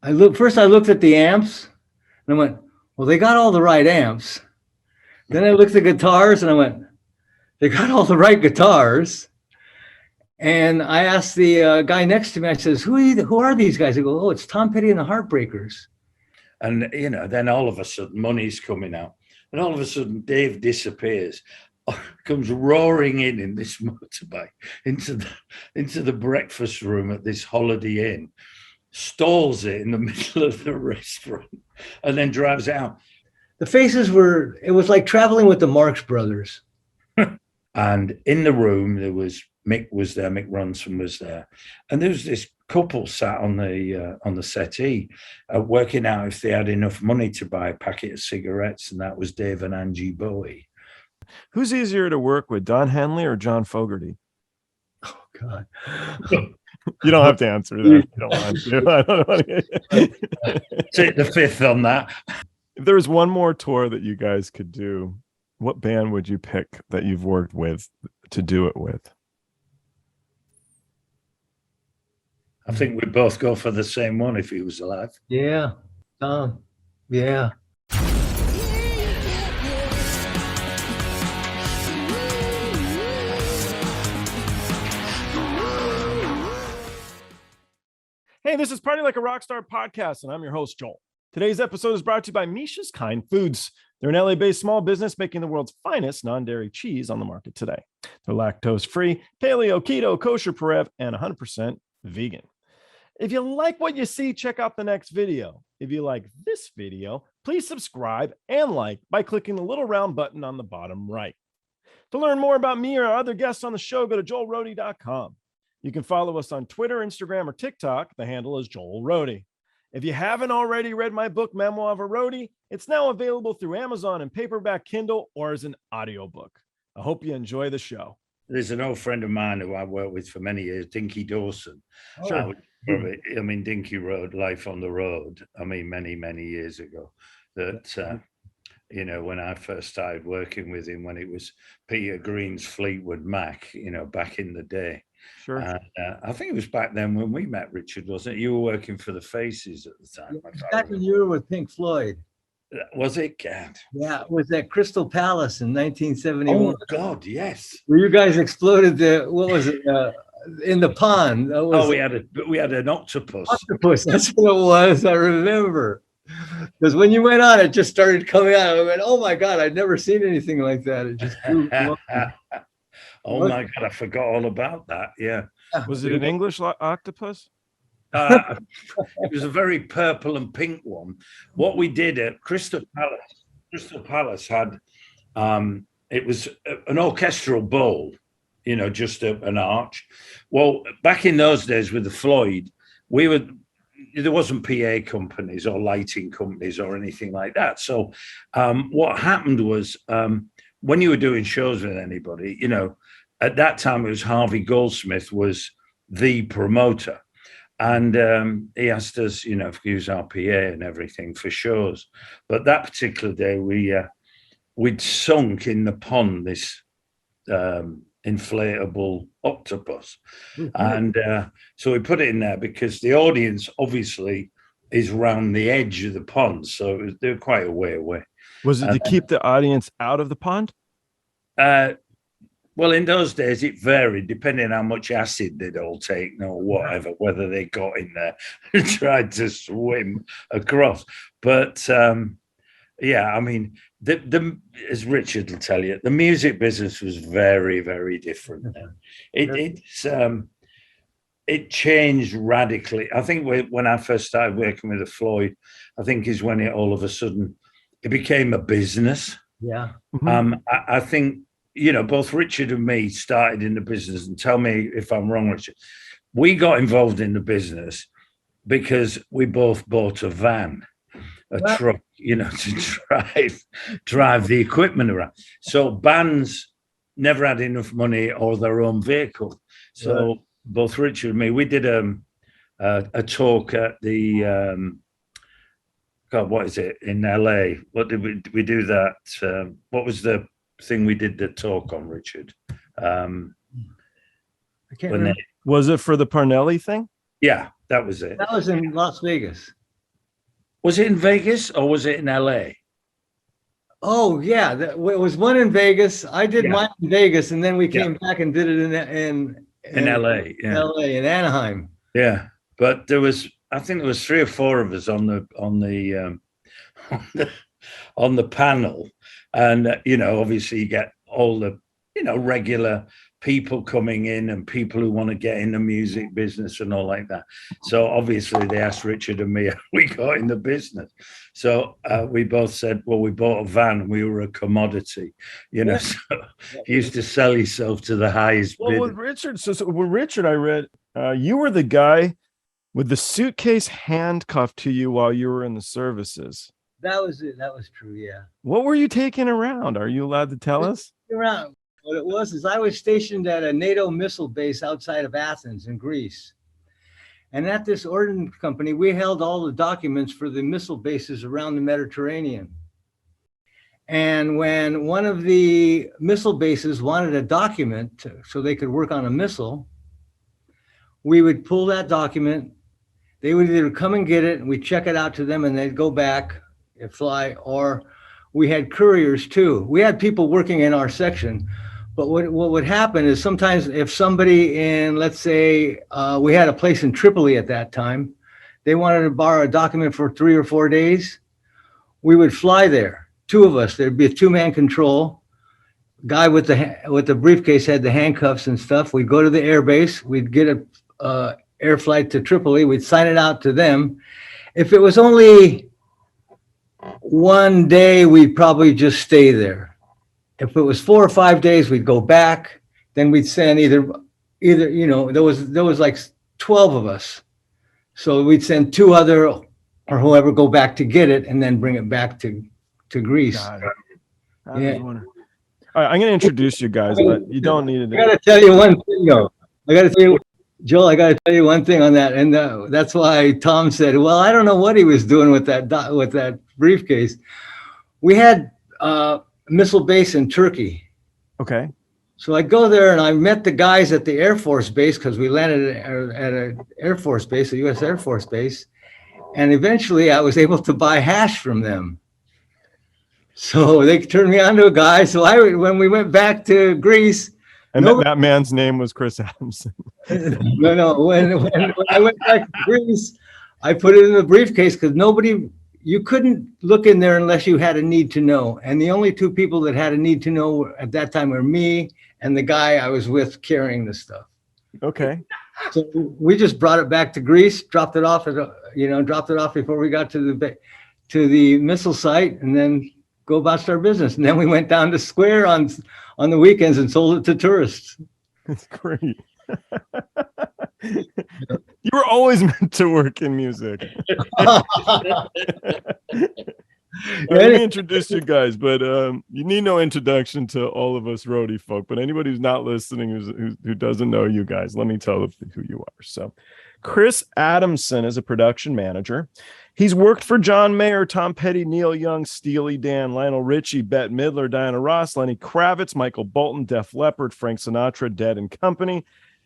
I looked at the amps and I went, well, they got all the right amps. Then I looked at guitars and I went, they got all the right guitars. And I asked the guy next to me, I says, who are these guys? They go, oh, it's Tom Petty and the Heartbreakers. And, then all of a sudden money's coming out. And all of a sudden Dave disappears, comes roaring in this motorbike into the breakfast room at this Holiday Inn, stalls it in the middle of the restaurant, and then drives out. The faces it was like traveling with the Marx Brothers. And in the room, Mick Ronson was there. And there was this couple sat on the settee working out if they had enough money to buy a packet of cigarettes. And that was Dave and Angie Bowie. Who's easier to work with, Don Henley or John Fogerty? Oh, God. You don't have to answer that. You don't want to. I don't want to. Take the fifth on that. If there was one more tour that you guys could do, what band would you pick that you've worked with to do it with? I think we'd both go for the same one if he was alive. Yeah. Yeah. Hey, this is Party Like a Rockstar podcast, and I'm your host, Joel. Today's episode is brought to you by Misha's Kind Foods. They're an LA-based small business making the world's finest non-dairy cheese on the market today. They're lactose-free, paleo, keto, kosher, Parev, and 100% vegan. If you like what you see, check out the next video. If you like this video, please subscribe and like by clicking the little round button on the bottom right. To learn more about me or our other guests on the show, go to joelrohde.com. You can follow us on Twitter, Instagram, or TikTok. The handle is Joel Rohde. If you haven't already read my book, Memoir of a Roadie, it's now available through Amazon and paperback Kindle or as an audiobook. I hope you enjoy the show. There's an old friend of mine who I worked with for many years, Dinky Dawson. Sure. Dinky wrote Life on the Road, many, many years ago. That, when I first started working with him, when it was Peter Green's Fleetwood Mac, back in the day. Sure. I think it was back then when we met, Richard, wasn't it? You were working for the Faces at the time. Back when you were with Pink Floyd. Was it, Gad? Yeah, it was at Crystal Palace in 1971. Oh, God, yes. Where you guys exploded in the pond. We had an octopus. Octopus, that's what it was, I remember. Because when you went on, it just started coming out. I went, oh my God, I'd never seen anything like that. It just grew. Oh my God, I forgot all about that. Yeah. Was it an English octopus? It was a very purple and pink one. What we did at Crystal Palace had, it was an orchestral bowl, just an arch. Well, back in those days with the Floyd, there wasn't PA companies or lighting companies or anything like that. So what happened was when you were doing shows with anybody, at that time it was Harvey Goldsmith was the promoter. And he asked us, to use our PA and everything for shows. But that particular day, we'd sunk in the pond this inflatable octopus. Mm-hmm. And so we put it in there because the audience obviously is round the edge of the pond. So they're quite a way away. Was it to keep the audience out of the pond? Well, in those days, it varied depending on how much acid they'd all taken or whatever, whether they got in there and tried to swim across. But as Richard will tell you, the music business was very, very different then. It changed radically. I think when I first started working with the Floyd, I think is when it all of a sudden, it became a business. Yeah. Mm-hmm. I think, both Richard and me started in the business, and tell me if I'm wrong, Richard. We got involved in the business because we both bought a van, truck, to drive the equipment around. So bands never had enough money or their own vehicle. So both Richard and me, we did a talk at the what is it in LA? What did we do that? What was the thing we did the talk on, Richard? I can't remember. Was it for the Parnelli thing? Yeah, that was it. That was in Las Vegas. Was it in Vegas or was it in LA? Oh yeah, it was one in Vegas. I did Yeah. mine in Vegas, and then we Yeah. came back and did it In LA, yeah. LA, in Anaheim. Yeah. But I think there was 3 or 4 of us on the on the panel. And obviously you get all the, regular people coming in and people who want to get in the music business and all like that. So obviously they asked Richard and me how we got in the business. So we both said, well, we bought a van and we were a commodity, so he used to sell himself to the highest bidder. With Richard, so with Richard, I read you were the guy with the suitcase handcuffed to you while you were in the services. That was it. That was true. Yeah. What were you taking around? Are you allowed to tell us? Around. What it was is I was stationed at a NATO missile base outside of Athens in Greece. And at this ordnance company, we held all the documents for the missile bases around the Mediterranean. And when one of the missile bases wanted a document so they could work on a missile, we would pull that document. They would either come and get it and we'd check it out to them and they'd go back and fly, or we had couriers too. We had people working in our section, but what would happen is sometimes if somebody in, let's say, we had a place in Tripoli at that time, they wanted to borrow a document for 3 or 4 days, we would fly there. 2 of us, there'd be a 2-man control. Guy with the briefcase had the handcuffs and stuff. We'd go to the air base. We'd get a air flight to Tripoli. We'd sign it out to them. If it was only 1 day, we'd probably just stay there. If it was 4 or 5 days, we'd go back. Then we'd send either there was like 12 of us, so we'd send 2 other or whoever go back to get it and then bring it back to Greece. Yeah. All right, I'm going to introduce you guys, but you don't need it. I got to tell you one thing, though. Joel, I got to tell you one thing on that, and that's why Tom said, "Well, I don't know what he was doing with that briefcase." We had a missile base in Turkey. Okay. So I go there and I met the guys at the Air Force Base because we landed at an Air Force Base, a U.S. Air Force Base, and eventually I was able to buy hash from them. So they turned me on to a guy. So when we went back to Greece. And that man's name was Chris Adamson. No. When I went back to Greece, I put it in the briefcase because you couldn't look in there unless you had a need to know. And the only 2 people that had a need to know at that time were me and the guy I was with carrying the stuff. Okay. So we just brought it back to Greece, dropped it off before we got to the missile site, and then go about our business. And then we went down to Square on the weekends and sold it to tourists. That's great. You were always meant to work in music. Let me introduce you guys, but you need no introduction to all of us roadie folk. But anybody who's not listening, who doesn't know you guys, let me tell them who you are. So, Chris Adamson is a production manager. He's worked for John Mayer, Tom Petty, Neil Young, Steely Dan, Lionel Richie, Bette Midler, Diana Ross, Lenny Kravitz, Michael Bolton, Def Leppard, Frank Sinatra, Dead and Company,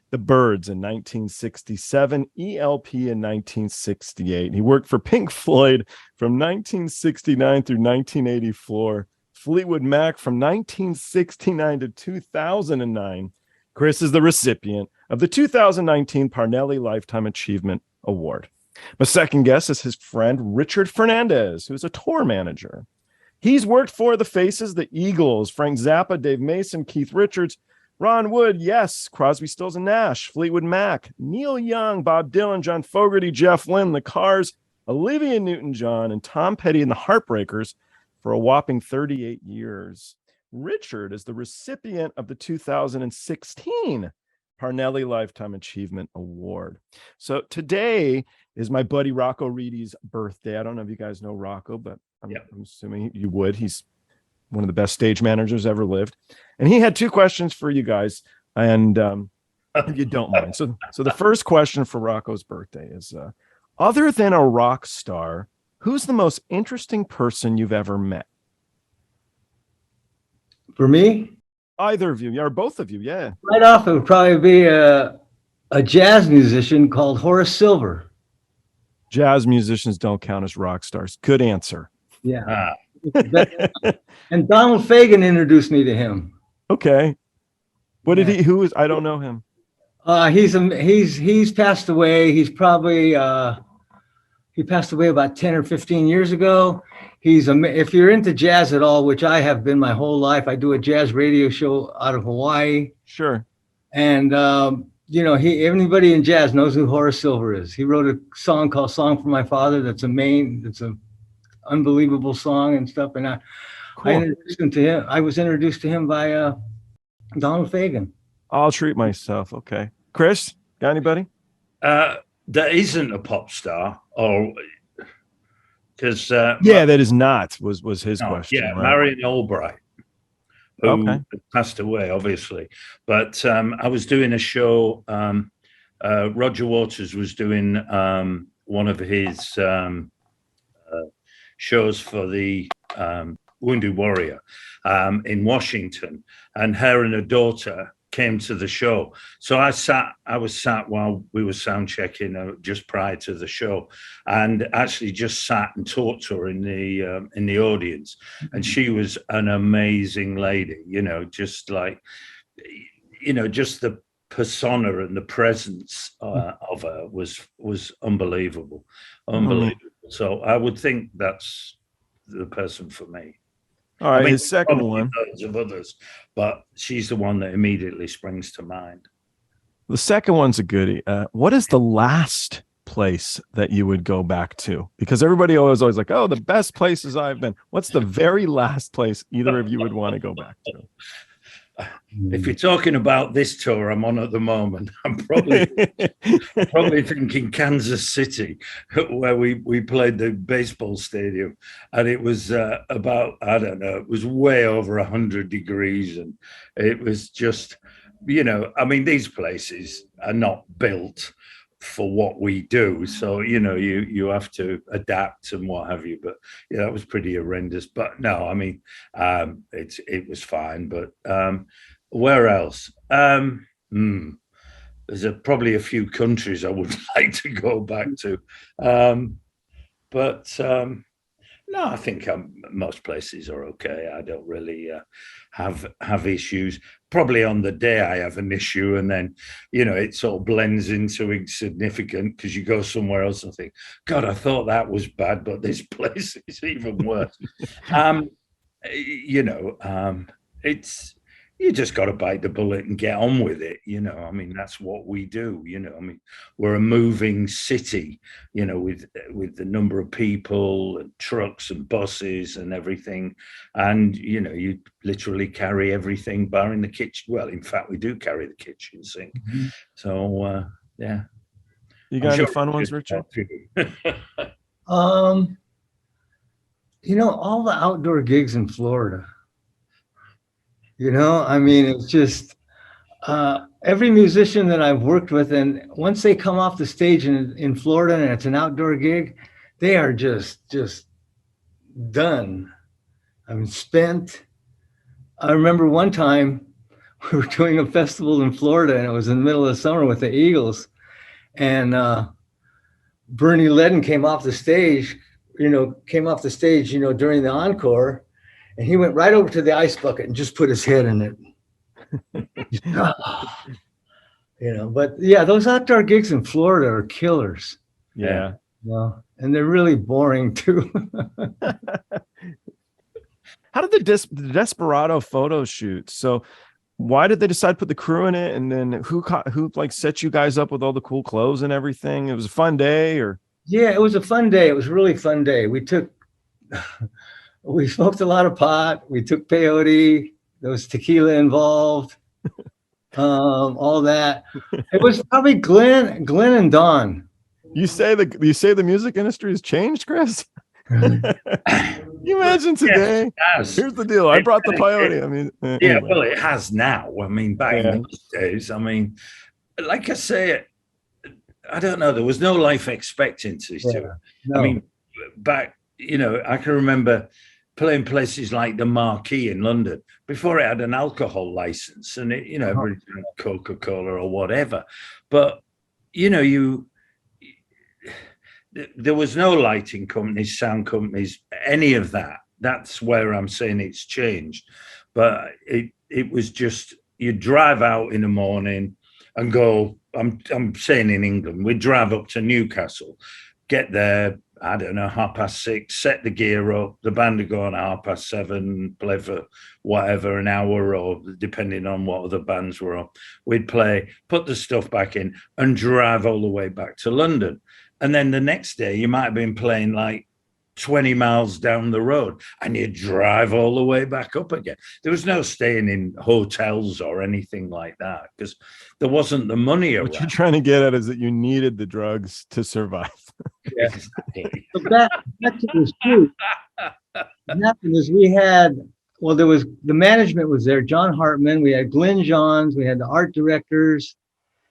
The Byrds in 1967, ELP in 1968. He worked for Pink Floyd from 1969 through 1984, Fleetwood Mac from 1969 to 2009. Chris is the recipient of the 2019 Parnelli Lifetime Achievement Award. My second guest is his friend, Richard Fernandez, who's a tour manager. He's worked for the Faces, the Eagles, Frank Zappa, Dave Mason, Keith Richards, Ron Wood, yes, Crosby, Stills and Nash, Fleetwood Mac, Neil Young, Bob Dylan, John Fogerty, Jeff Lynne, The Cars, Olivia Newton-John, and Tom Petty and the Heartbreakers for a whopping 38 years. Richard is the recipient of the 2016 Parnelli Lifetime Achievement Award. So today is my buddy Rocko Reedy's birthday. I don't know if you guys know Rocko, but I'm assuming you would. He's one of the best stage managers ever lived. And he had 2 questions for you guys, and if you don't mind. So the first question for Rocko's birthday is, other than a rock star, who's the most interesting person you've ever met? For me? Either of you, or both of you, yeah. Right off, it would probably be a jazz musician called Horace Silver. Jazz musicians don't count as rock stars. Good answer. Yeah. And Donald Fagen introduced me to him. Okay. What did he? Who is? I don't know him. He's passed away. He's probably he passed away about 10 or 15 years ago. If you're into jazz at all, which I have been my whole life, I do a jazz radio show out of Hawaii. Sure. And anybody in jazz knows who Horace Silver is. He wrote a song called "Song for My Father." That's an unbelievable song and stuff. And I introduced him to him. I was introduced to him by Donald Fagen. I'll treat myself. Okay. Chris, got anybody? That isn't a pop star, or because that is not was his question. Yeah, right? Madeleine Albright, who passed away, obviously. But I was doing a show. Roger Waters was doing one of his shows for the Wounded Warrior in Washington, and her and her daughter came to the show. So I was sat while we were sound checking just prior to the show, and actually just sat and talked to her in the audience. And she was an amazing lady, just like, just the persona and the presence of her was unbelievable. So I would think that's the person for me. All right, his second one. Loads of others, but she's the one that immediately springs to mind. The second one's a goodie. What is the last place that you would go back to? Because everybody always like, oh, the best places I've been. What's the very last place either of you would want to go back to? If you're talking about this tour I'm on at the moment, I'm probably thinking Kansas City, where we played the baseball stadium, and it was about, I don't know, it was way over 100 degrees, and it was just, these places are not built for what we do, so you have to adapt and what have you. But yeah, that was pretty horrendous. But no, it was fine. But where else? There's probably a few countries I would like to go back to, but no, I think most places are okay. I don't really have issues. Probably on the day I have an issue, and then it sort of blends into insignificant because you go somewhere else and think, God, I thought that was bad, but this place is even worse. It's, you just got to bite the bullet and get on with it. That's what we do. We're a moving city, with the number of people and trucks and buses and everything. And, you literally carry everything barring the kitchen. Well, in fact, we do carry the kitchen sink. Mm-hmm. So, yeah. You got any fun ones, Richard? All the outdoor gigs in Florida. It's just every musician that I've worked with, and once they come off the stage in Florida and it's an outdoor gig, they are just done. Spent. I remember one time we were doing a festival in Florida, and it was in the middle of the summer with the Eagles, and Bernie Leddon came off the stage during the encore. And he went right over to the ice bucket and just put his head in it. But yeah, those outdoor gigs in Florida are killers. Yeah. And they're really boring too. How did the Desperado photo shoot? So why did they decide to put the crew in it? And then who set you guys up with all the cool clothes and everything? It was a fun day, or? Yeah, it was a fun day. It was a really fun day. We smoked a lot of pot. We took peyote. There was tequila involved. All that. It was probably Glyn and Don. You say the music industry has changed, Chris? You imagine today? Yes, here's the deal. I brought the peyote. Anyway. Well, it has now. Back in those days, like I say, I don't know. There was no life expectancy to it. No. Back, I can remember playing places like the Marquee in London before it had an alcohol license, and it, everybody drank Coca-Cola or whatever. But there was no lighting companies, sound companies, any of that. That's where I'm saying it's changed. But it was just, you drive out in the morning and go, I'm saying in England, we'd drive up to Newcastle, get there, I don't know, 6:30, set the gear up, the band would go on at 7:30, play for whatever, an hour, or depending on what other bands were on. We'd play, put the stuff back in and drive all the way back to London. And then the next day you might have been playing like 20 miles down the road and you drive all the way back up again. There was no staying in hotels or anything like that because there wasn't the money around. What you're trying to get at is that you needed the drugs to survive. Yeah. Exactly. So back to the shoot. What happened is there was the management was there, John Hartman, we had Glyn Johns, we had the art directors,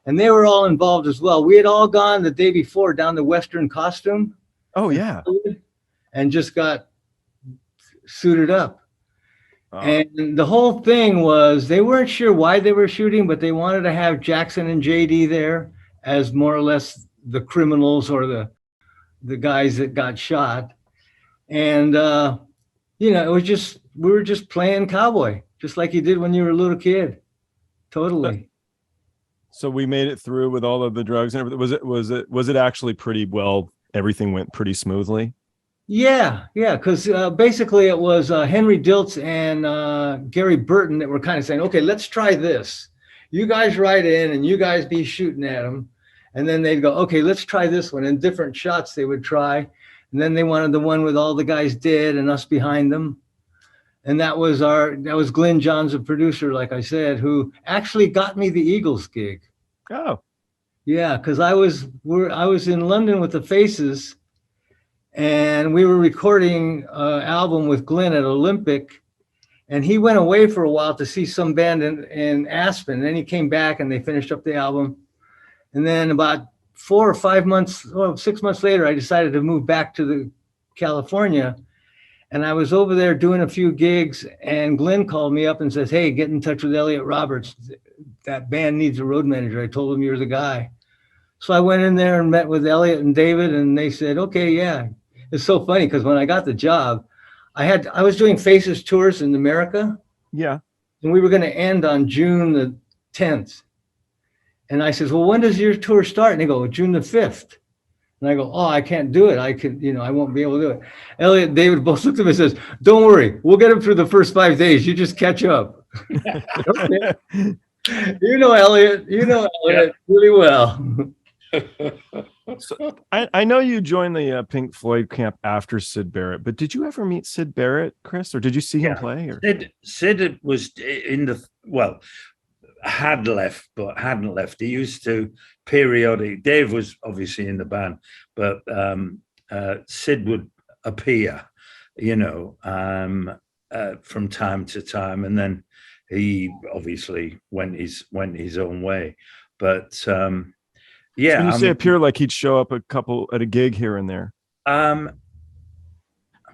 and they were all involved as well. We had all gone the day before down to Western Costume. Oh, yeah. And just got suited up. And the whole thing was, they weren't sure why they were shooting, but they wanted to have Jackson and JD there as more or less the criminals or the guys that got shot. And, it was just, we were just playing cowboy, just like you did when you were a little kid. Totally. So we made it through with all of the drugs and everything. Was it actually pretty well, everything went pretty smoothly? Yeah, because basically it was Henry Diltz and Gary Burton that were kind of saying, okay, let's try this. You guys ride in and you guys be shooting at them. And then they'd go, okay, let's try this one. And different shots they would try. And then they wanted the one with all the guys dead and us behind them. And that was Glyn Johns, a producer, like I said, who actually got me the Eagles gig. Oh. Yeah, because I was in London with the Faces. And we were recording an album with Glyn at Olympic, and he went away for a while to see some band in Aspen. And then he came back and they finished up the album. And then about 6 months later, I decided to move back to California. And I was over there doing a few gigs, and Glyn called me up and says, hey, get in touch with Elliot Roberts. That band needs a road manager. I told him you're the guy. So I went in there and met with Elliot and David, and they said, okay, yeah. It's so funny because when I got the job, I was doing Faces tours in America. Yeah. And we were going to end on June the 10th. And I says, well, when does your tour start? And they go, June the 5th. And I go, oh, I can't do it. I won't be able to do it. Elliot and David both looked at me and says, don't worry, we'll get him through the first 5 days. You just catch up. Okay. You know Elliot really well. So I know you joined the Pink Floyd camp after Syd Barrett, but did you ever meet Syd Barrett, Chris, or did you see him play? Or? Syd was had left, but hadn't left. He used to periodic. Dave was obviously in the band, but Syd would appear, from time to time, and then he obviously went his own way. But yeah, so when you say appear, like he'd show up at a gig here and there. I'm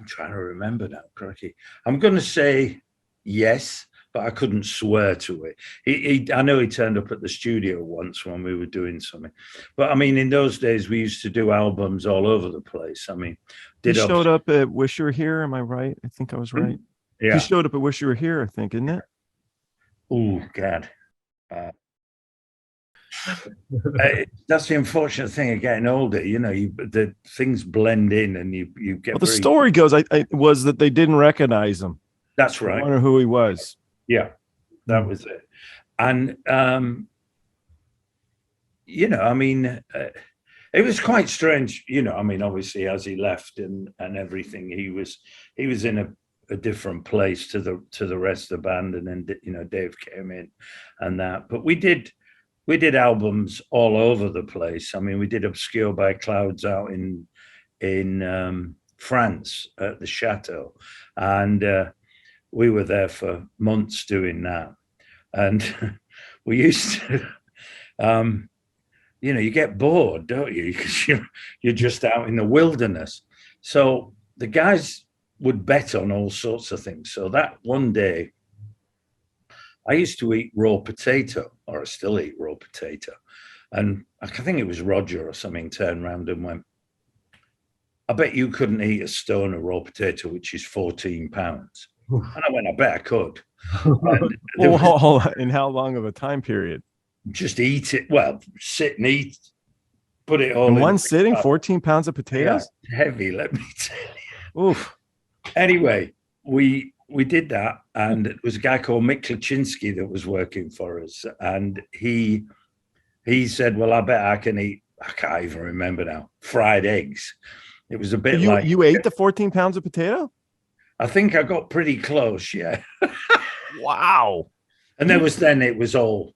trying to remember now, crikey. I'm going to say yes, but I couldn't swear to it. I know he turned up at the studio once when we were doing something. But I mean, in those days, we used to do albums all over the place. I mean, he showed up at Wish You Were Here. Am I right? I think I was right. Yeah. He showed up at Wish You Were Here, I think, isn't it? Oh, God. That's the unfortunate thing of getting older. The things blend in and you get. Well, the story goes, was that they didn't recognize him. That's right. I wonder who he was. Yeah, that was it. And it was quite strange. Obviously, as he left and everything, he was in a different place to the rest of the band, and then Dave came in and that. But we did albums all over the place. I mean, we did Obscure by Clouds out in France at the Chateau, and we were there for months doing that. And we used to, you get bored, don't you? Because you're just out in the wilderness. So the guys would bet on all sorts of things. So that one day, I used to eat raw potato, or I still eat raw potato. And I think it was Roger or something turned around and went, I bet you couldn't eat a stone of raw potato, which is 14 pounds. And I went, I bet I could. In how long of a time period? Just eat it. Well, sit and eat. Put it all in one sitting. 14 pounds of potatoes. Yeah, heavy, let me tell you. Oof. Anyway, we did that, and it was a guy called Mick Kluczynski that was working for us, and he said, "Well, I bet I can eat." I can't even remember now. Fried eggs. It was a bit like you ate the 14 pounds of potato. I think I got pretty close. Yeah. Wow. And it was all,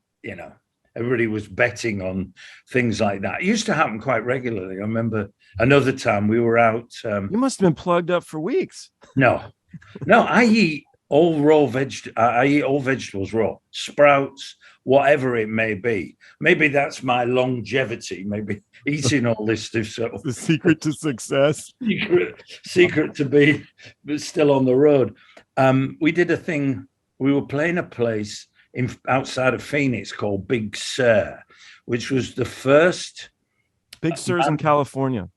everybody was betting on things like that. It used to happen quite regularly. I remember another time we were out. You must have been plugged up for weeks. No, I eat all raw I eat all vegetables raw, sprouts, whatever it may be. Maybe that's my longevity. Maybe eating all this stuff. So the secret to success. Secret to be still on the road. We did a thing. We were playing a place outside of Phoenix called Big Sur, which was the first. Big Sur's in California.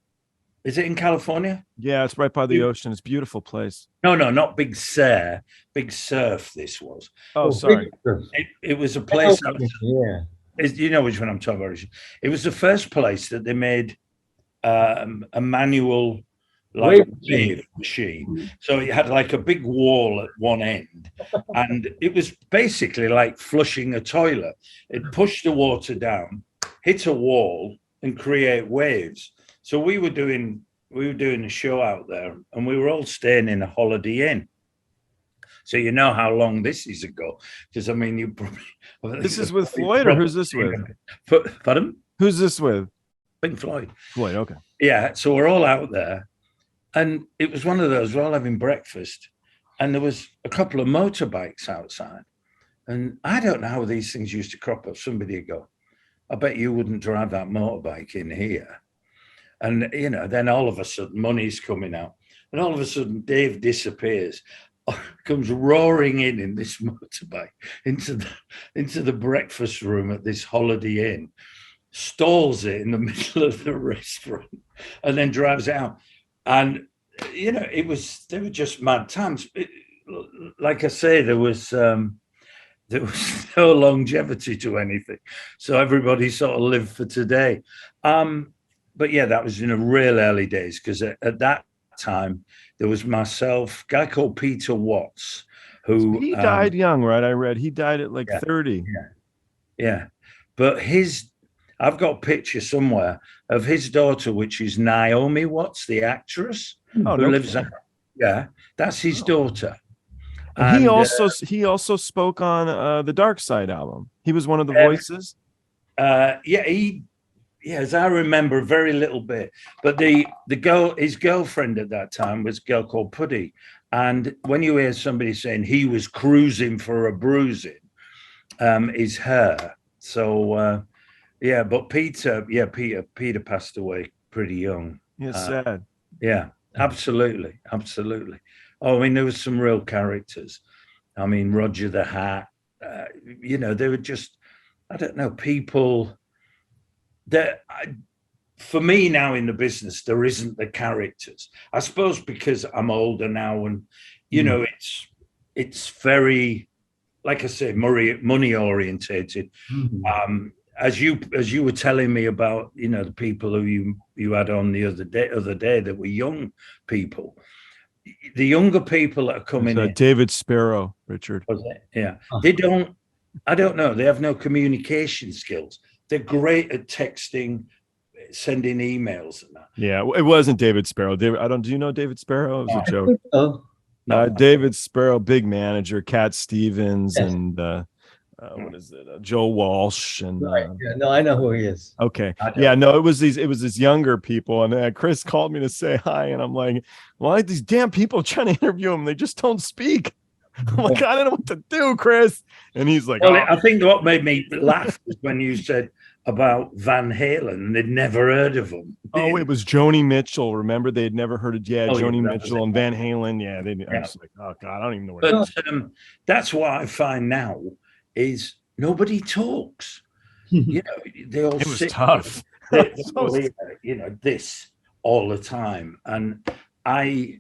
Is it in California? Yeah, it's right by the ocean. It's a beautiful place. No, not Big Sur. Big Surf, this was. Oh, sorry. It was a place. Yeah. You know which one I'm talking about. It was the first place that they made a manual wave machine. So it had like a big wall at one end, and it was basically like flushing a toilet. It pushed the water down, hit a wall, and create waves. So we were doing a show out there, and we were all staying in a Holiday Inn. So you know how long this is ago, because I mean, you probably. This is with Floyd, or who's this with? Pardon? Who's this with? Pink Floyd. Floyd, okay. Yeah, so we're all out there, and it was one of those. We're all having breakfast, and there was a couple of motorbikes outside, and I don't know how these things used to crop up. Somebody would go, "I bet you wouldn't drive that motorbike in here." And, then all of a sudden money's coming out, and all of a sudden Dave disappears, comes roaring in this motorbike into the breakfast room at this Holiday Inn, stalls it in the middle of the restaurant, and then drives out. And, they were just mad times. Like I say, there was no longevity to anything. So everybody sort of lived for today. But yeah, that was in the real early days, because at that time there was myself, a guy called Peter Watts, who he died young, right? I read he died at 30. Yeah. But I've got a picture somewhere of his daughter, which is Naomi Watts, the actress, who lives there. Yeah, that's his daughter. And he also spoke on the Dark Side album. He was one of the voices. Yes, I remember a very little bit. But his girlfriend at that time was a girl called Puddy. And when you hear somebody saying he was cruising for a bruising, is her. So, but Peter passed away pretty young. Yeah, sad. Yeah, absolutely. Oh, I mean, there was some real characters. I mean, Roger the Hat, they were just, I don't know, people that for me now in the business, there isn't the characters. I suppose because I'm older now, and it's very, like I say, money orientated. Mm-hmm. As you were telling me about, the people who you had on the other day that were young people. The younger people that are coming in. David Sparrow, Richard. Yeah, they don't. I don't know. They have no communication skills. They're great at texting, sending emails and that. Yeah, it wasn't David Sparrow. Do you know David Sparrow? It was a joke. No. David Sparrow, big manager, Cat Stevens, and what is it? Joe Walsh, and right. No, I know who he is. Okay, it was these younger people, and Chris called me to say hi, and I'm like, why these damn people trying to interview him? They just don't speak. I'm like, I don't know what to do, Chris. And he's like, well, I think what made me laugh was when you said about Van Halen, and they'd never heard of them. Oh, it was Joni Mitchell. Remember, they had never heard of Joni Mitchell and Van Halen. Yeah, I was like, oh God, I don't even know where. But that's what I find now is nobody talks. They all it was sit. tough. This all the time. And I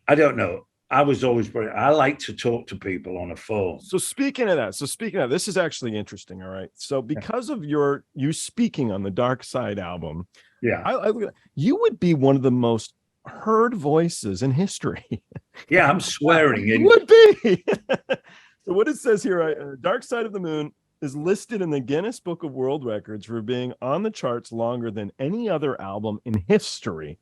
don't know. I was always I like to talk to people on a phone. So speaking of that, this is actually interesting. All right. So because of you speaking on the Dark Side album, you would be one of the most heard voices in history. Yeah, I'm swearing. You would be. So what it says here, Dark Side of the Moon is listed in the Guinness Book of World Records for being on the charts longer than any other album in history.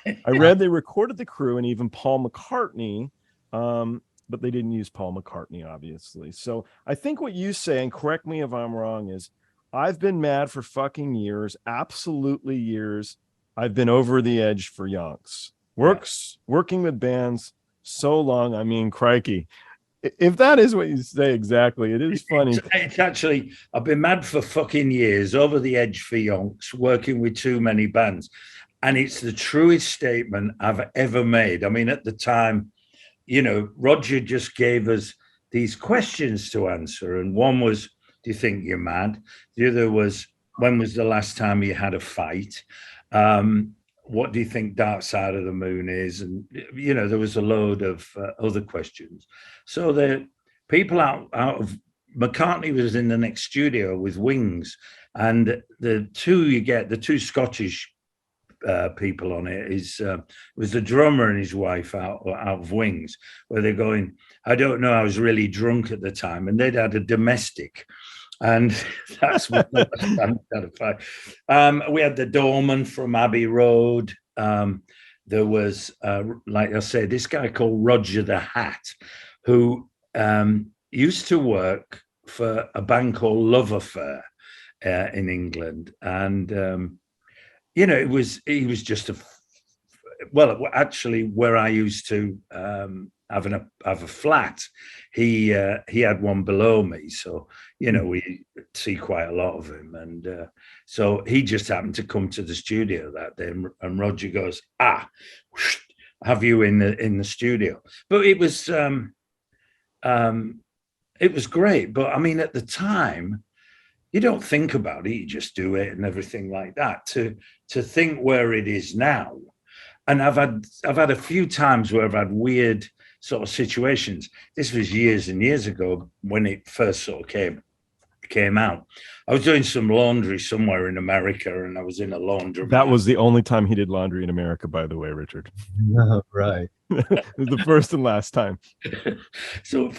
I read they recorded the crew and even Paul McCartney, but they didn't use Paul McCartney, obviously. So I think what you say, and correct me if I'm wrong, is I've been mad for fucking years, absolutely years. I've been over the edge for Yonks. Working with bands so long, I mean, crikey. If that is what you say exactly, it is funny. It's actually, I've been mad for fucking years, over the edge for Yonks, working with too many bands. And it's the truest statement I've ever made. I mean, at the time, you know, Roger just gave us these questions to answer. And one was, do you think you're mad? The other was, when was the last time you had a fight? What do you think Dark Side of the Moon is? And, you know, there was a load of other questions. So the people out of McCartney was in the next studio with Wings. And the two Scottish people on it was the drummer and his wife out of Wings, where they're going, I don't know, I was really drunk at the time, and they'd had a domestic, and that's what we had the doorman from Abbey Road. There was like I say, this guy called Roger the Hat, who used to work for a band called Love Affair in England, and you know, he was just actually where I used to have a flat. He had one below me, so you know we see quite a lot of him, and so he just happened to come to the studio that day, and Roger goes, have you in the studio? But it was great. But I mean, at the time, you don't think about it, you just do it and everything like that. To think where it is now, and I've had a few times where I've had weird sort of situations. This was years and years ago when it first sort of came out. I was doing some laundry somewhere in America, and I was in a laundry. That was the only time he did laundry in America, by the way, Richard. No, right. It was the first and last time. So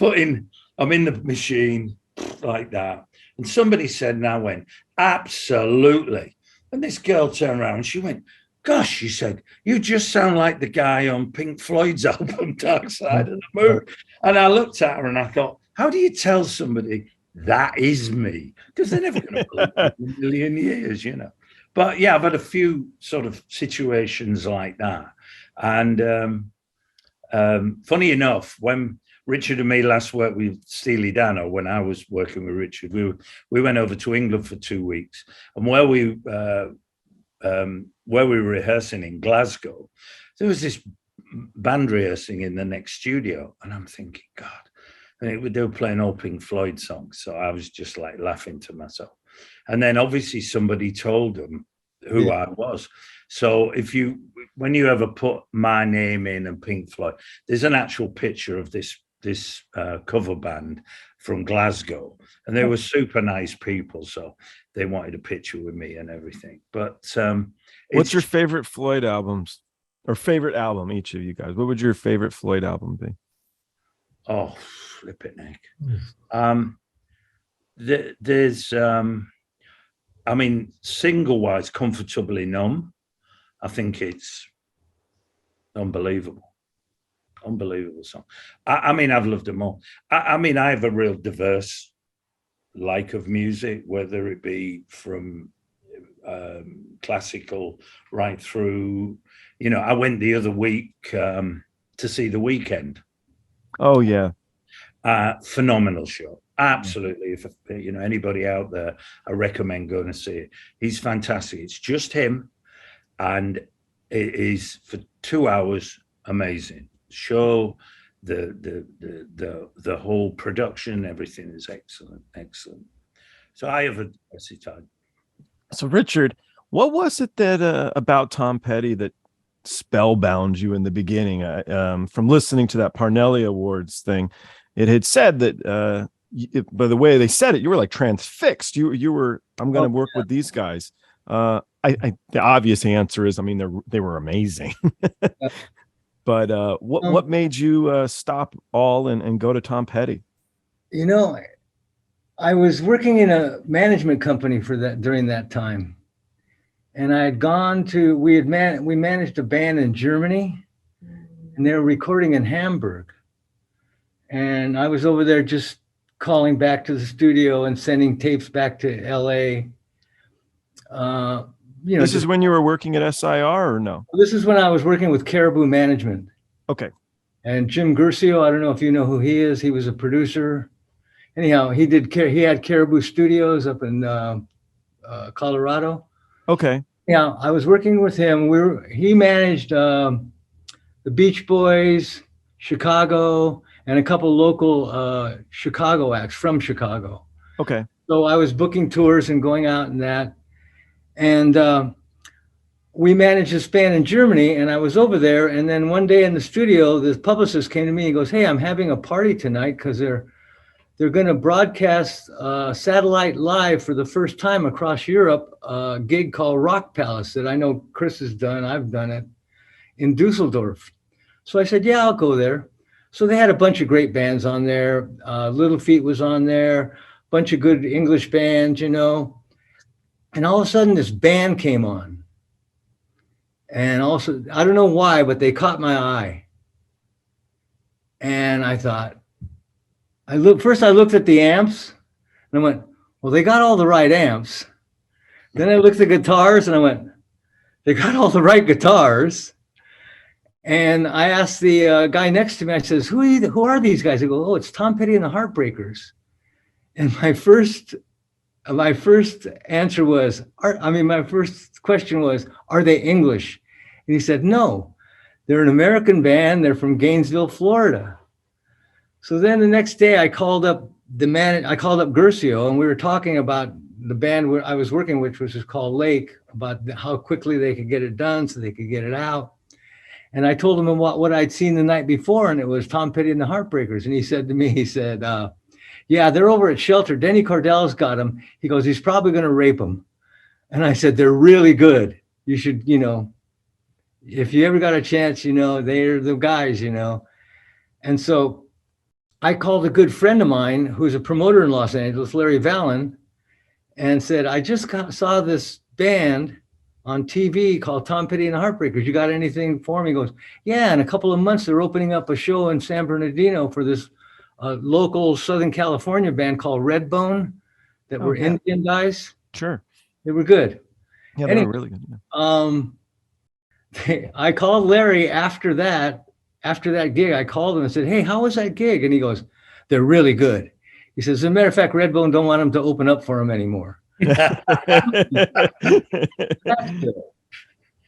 I'm in the machine like that. And somebody said, and I went, absolutely. And this girl turned around and she went, gosh, she said, you just sound like the guy on Pink Floyd's album, Dark Side of the Moon. And I looked at her and I thought, how do you tell somebody that is me? Because they're never going to believe it in a million years, you know. But yeah, I've had a few sort of situations like that. And funny enough, when Richard and me last worked with Steely Dan, or when I was working with Richard, we went over to England for 2 weeks, and where we were rehearsing in Glasgow, there was this band rehearsing in the next studio, and I'm thinking, God, and they were playing all Pink Floyd songs, so I was just like laughing to myself. And then obviously somebody told them who I was. So when you ever put my name in and Pink Floyd, there's an actual picture of this cover band from Glasgow, and they were super nice people, so they wanted a picture with me and everything. But what's your favorite Floyd albums, or favorite album, each of you guys? What would your favorite Floyd album be? Oh, flip it, Nick. There's I mean, single wise, Comfortably Numb, I think it's unbelievable song. I mean, I've loved them all. I mean, I have a real diverse like of music, whether it be from classical right through, you know, I went the other week to see The Weeknd. Oh yeah. Phenomenal show. Absolutely. If you know anybody out there, I recommend going to see it. He's fantastic. It's just him, and it is for 2 hours amazing. Show, the whole production, everything is excellent. So I have a time. So Richard, What was it that about Tom Petty that spellbound you in the beginning? From listening to that Parnelli Awards thing, it had said that by the way they said it, you were like transfixed. You were, I'm going to work with these guys. The obvious answer is, I mean, they were amazing. But what made you stop all and go to Tom Petty? You know, I was working in a management company during that time. And I had gone to, we managed a band in Germany, and they were recording in Hamburg. And I was over there just calling back to the studio and sending tapes back to LA. This is when you were working at SIR or no? This is when I was working with Caribou Management. Okay. And Jim Guercio, I don't know if you know who he is. He was a producer. Anyhow, he had Caribou Studios up in Colorado. Okay. Yeah, I was working with him. He managed the Beach Boys, Chicago, and a couple local Chicago acts from Chicago. Okay. So I was booking tours and going out and that. And we managed this band in Germany, and I was over there. And then one day in the studio, the publicist came to me and goes, "Hey, I'm having a party tonight because they're going to broadcast satellite live for the first time across Europe, a gig called Rock Palace that I know Chris has done. I've done it in Dusseldorf." So I said, "Yeah, I'll go there." So they had a bunch of great bands on there. Little Feat was on there, a bunch of good English bands, you know. And all of a sudden this band came on. And also, I don't know why, but they caught my eye. And I thought, I looked at the amps and I went, well, they got all the right amps. Then I looked at the guitars and I went, they got all the right guitars. And I asked the guy next to me, I says, who are these guys? They go, "Oh, it's Tom Petty and the Heartbreakers." And my first answer was, my first question was, are they English? And he said, "No, they're an American band. They're from Gainesville, Florida." So then the next day I called up Guercio, and we were talking about the band where I was working with, which was called Lake, about how quickly they could get it done so they could get it out. And I told him what I'd seen the night before, and it was Tom Petty and the Heartbreakers. And he said to me, "Yeah, they're over at Shelter. Denny Cordell's got them." He goes, "He's probably going to rape them." And I said, "They're really good. You should, if you ever got a chance, they're the guys, And so I called a good friend of mine who's a promoter in Los Angeles, Larry Vallon, and said, "I just saw this band on TV called Tom Petty and the Heartbreakers. You got anything for me?" He goes, "Yeah, in a couple of months, they're opening up a show in San Bernardino for this local Southern California band called Redbone that were Indian guys." Sure. They were good. Yeah, they were really good. Yeah. I called Larry after that gig. I called him and said, "Hey, how was that gig?" And he goes, "They're really good." He says, "As a matter of fact, Redbone don't want him to open up for him anymore."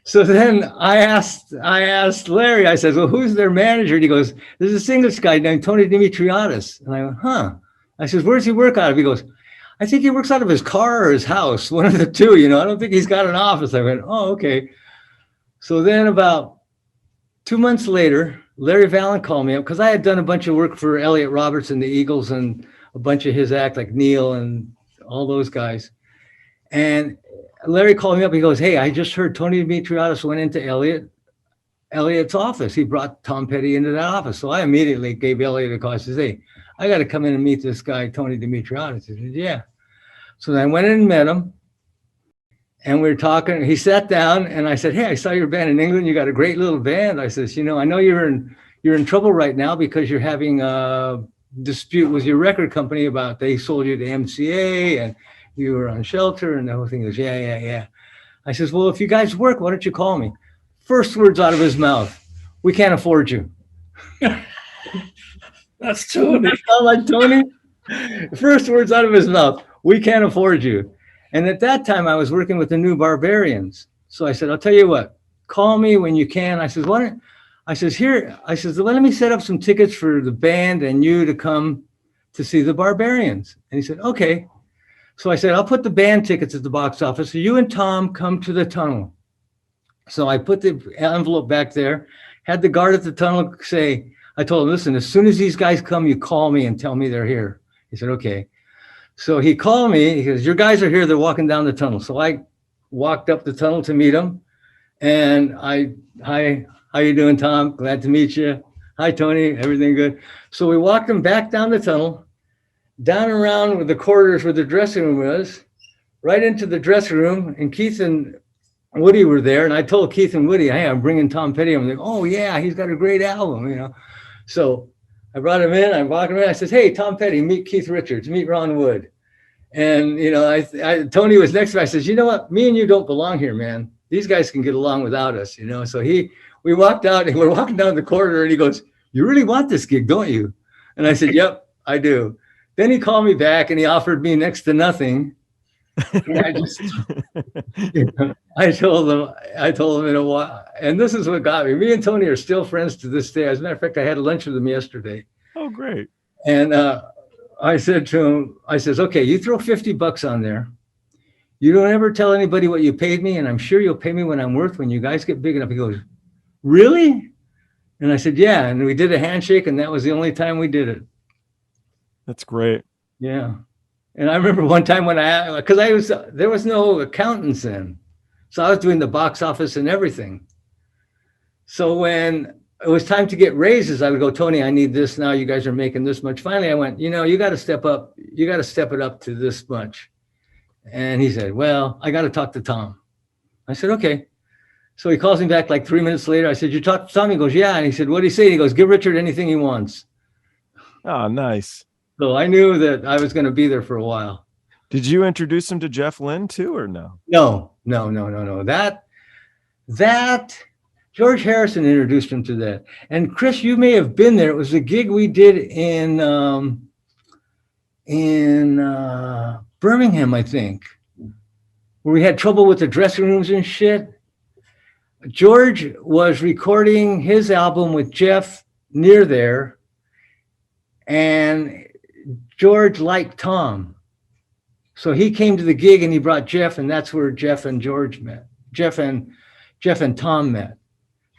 So then I asked Larry, I said, "Well, who's their manager?" And he goes, "There's this English guy named Tony Dimitriadis." And I went, "Huh." I says, "Where's he work out of?" He goes, "I think he works out of his car or his house, one of the two, I don't think he's got an office." I went, "Oh, okay." So then about 2 months later, Larry Vallon called me up because I had done a bunch of work for Elliot Roberts and the Eagles and a bunch of his act, like Neil and all those guys. And Larry called me up. He goes, "Hey, I just heard Tony Dimitriadis went into Elliot's office. He brought Tom Petty into that office." So I immediately gave Elliot a call. I said, "Hey, I got to come in and meet this guy, Tony Dimitriadis." He said, "Yeah." So then I went in and met him. And we were talking. He sat down and I said, "Hey, I saw your band in England. You got a great little band." I says, "I know you're in trouble right now because you're having a dispute with your record company about they sold you to MCA and you were on Shelter," and the whole thing. He goes, yeah. I says, "Well, if you guys work, why don't you call me?" First words out of his mouth, "We can't afford you." That's Tony. Sound like Tony? First words out of his mouth, "We can't afford you." And at that time, I was working with the New Barbarians. So I said, "I'll tell you what, call me when you can." I says, "Let me set up some tickets for the band and you to come to see the Barbarians." And he said, "Okay." So I said, I'll put the band tickets at the box office. So you and Tom come to the tunnel. So I put the envelope back there, had the guard at the tunnel say, I told him, listen, as soon as these guys come, you call me and tell me they're here. He said, okay. So he called me. He goes, your guys are here. They're walking down the tunnel. So I walked up the tunnel to meet them. And hi, how you doing, Tom? Glad to meet you. Hi, Tony. Everything good? So we walked them back down the tunnel, down around with the corridors where the dressing room was, right into the dressing room. And Keith and Woody were there. And I told Keith and Woody, hey, I'm bringing Tom Petty. I'm like, oh, yeah, he's got a great album, you know. So I brought him in. I'm walking around. I said, hey, Tom Petty, meet Keith Richards, meet Ron Wood. And, you know, Tony was next to me. I said, you know what? Me and you don't belong here, man. These guys can get along without us, you know. So we walked out and we're walking down the corridor and he goes, you really want this gig, don't you? And I said, yep, I do. Then he called me back and he offered me next to nothing. And I just, you know, I told him in a while, and this is what got me. Me and Tony are still friends to this day. As a matter of fact, I had lunch with him yesterday. Oh, great. And I said to him, I says, okay, you throw $50 on there. You don't ever tell anybody what you paid me, and I'm sure you'll pay me what I'm worth when you guys get big enough. He goes, really? And I said, yeah. And we did a handshake, and that was the only time we did it. That's great. Yeah. And I remember one time when there was no accountants then. So I was doing the box office and everything. So when it was time to get raises, I would go, Tony, I need this now. You guys are making this much. Finally, I went, you know, you got to step up. You got to step it up to this much. And he said, well, I got to talk to Tom. I said, okay. So he calls me back like 3 minutes later. I said, you talked to Tom? He goes, yeah. And he said, what did he say? He goes, give Richard anything he wants. Oh, nice. So I knew that I was going to be there for a while. Did you introduce him to Jeff Lynne too, or no? No. That George Harrison introduced him to that. And Chris, you may have been there. It was a gig we did in Birmingham, I think, where we had trouble with the dressing rooms and shit. George was recording his album with Jeff near there, and George liked Tom. So he came to the gig and he brought Jeff, and that's where Jeff and George met. Jeff and Tom met.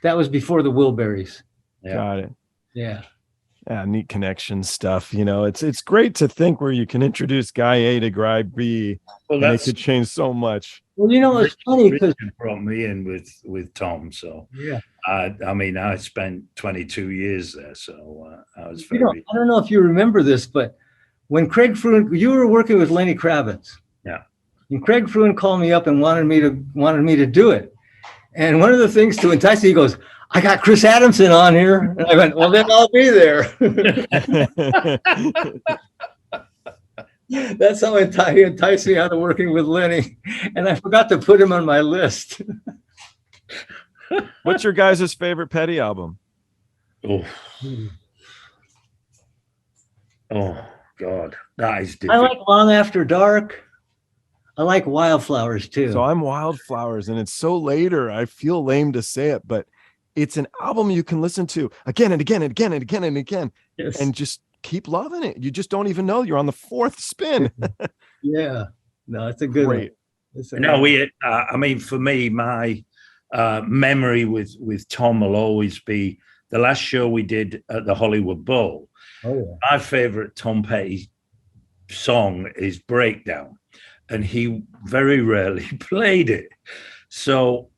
That was before the Wilburys. Yeah. Got it. Yeah. Yeah, neat connection stuff. You know, it's great to think where you can introduce guy A to guy B, and it could change so much. Well, you know, it's funny because brought me in with Tom. So yeah, I mean, I spent 22 years there, so I was very. You know, I don't know if you remember this, but when Craig Fruin, you were working with Lenny Kravitz. Yeah. And Craig Fruin called me up and wanted me to do it. And one of the things to entice me, he goes, I got Chris Adamson on here. And I went, well, then I'll be there. That's how he enticed me out of working with Lenny. And I forgot to put him on my list. What's your guys' favorite Petty album? Oh, God. That is difficult. I like Long After Dark. I like Wildflowers, too. So I'm Wildflowers, and it's so later. I feel lame to say it, but it's an album you can listen to again and again and again and again and again, yes, and just keep loving it. You just don't even know you're on the fourth spin. Yeah, no, it's a good one. I mean, for me, my memory with Tom will always be the last show we did at the Hollywood Bowl. Oh, yeah. My favorite Tom Petty song is Breakdown, and he very rarely played it. So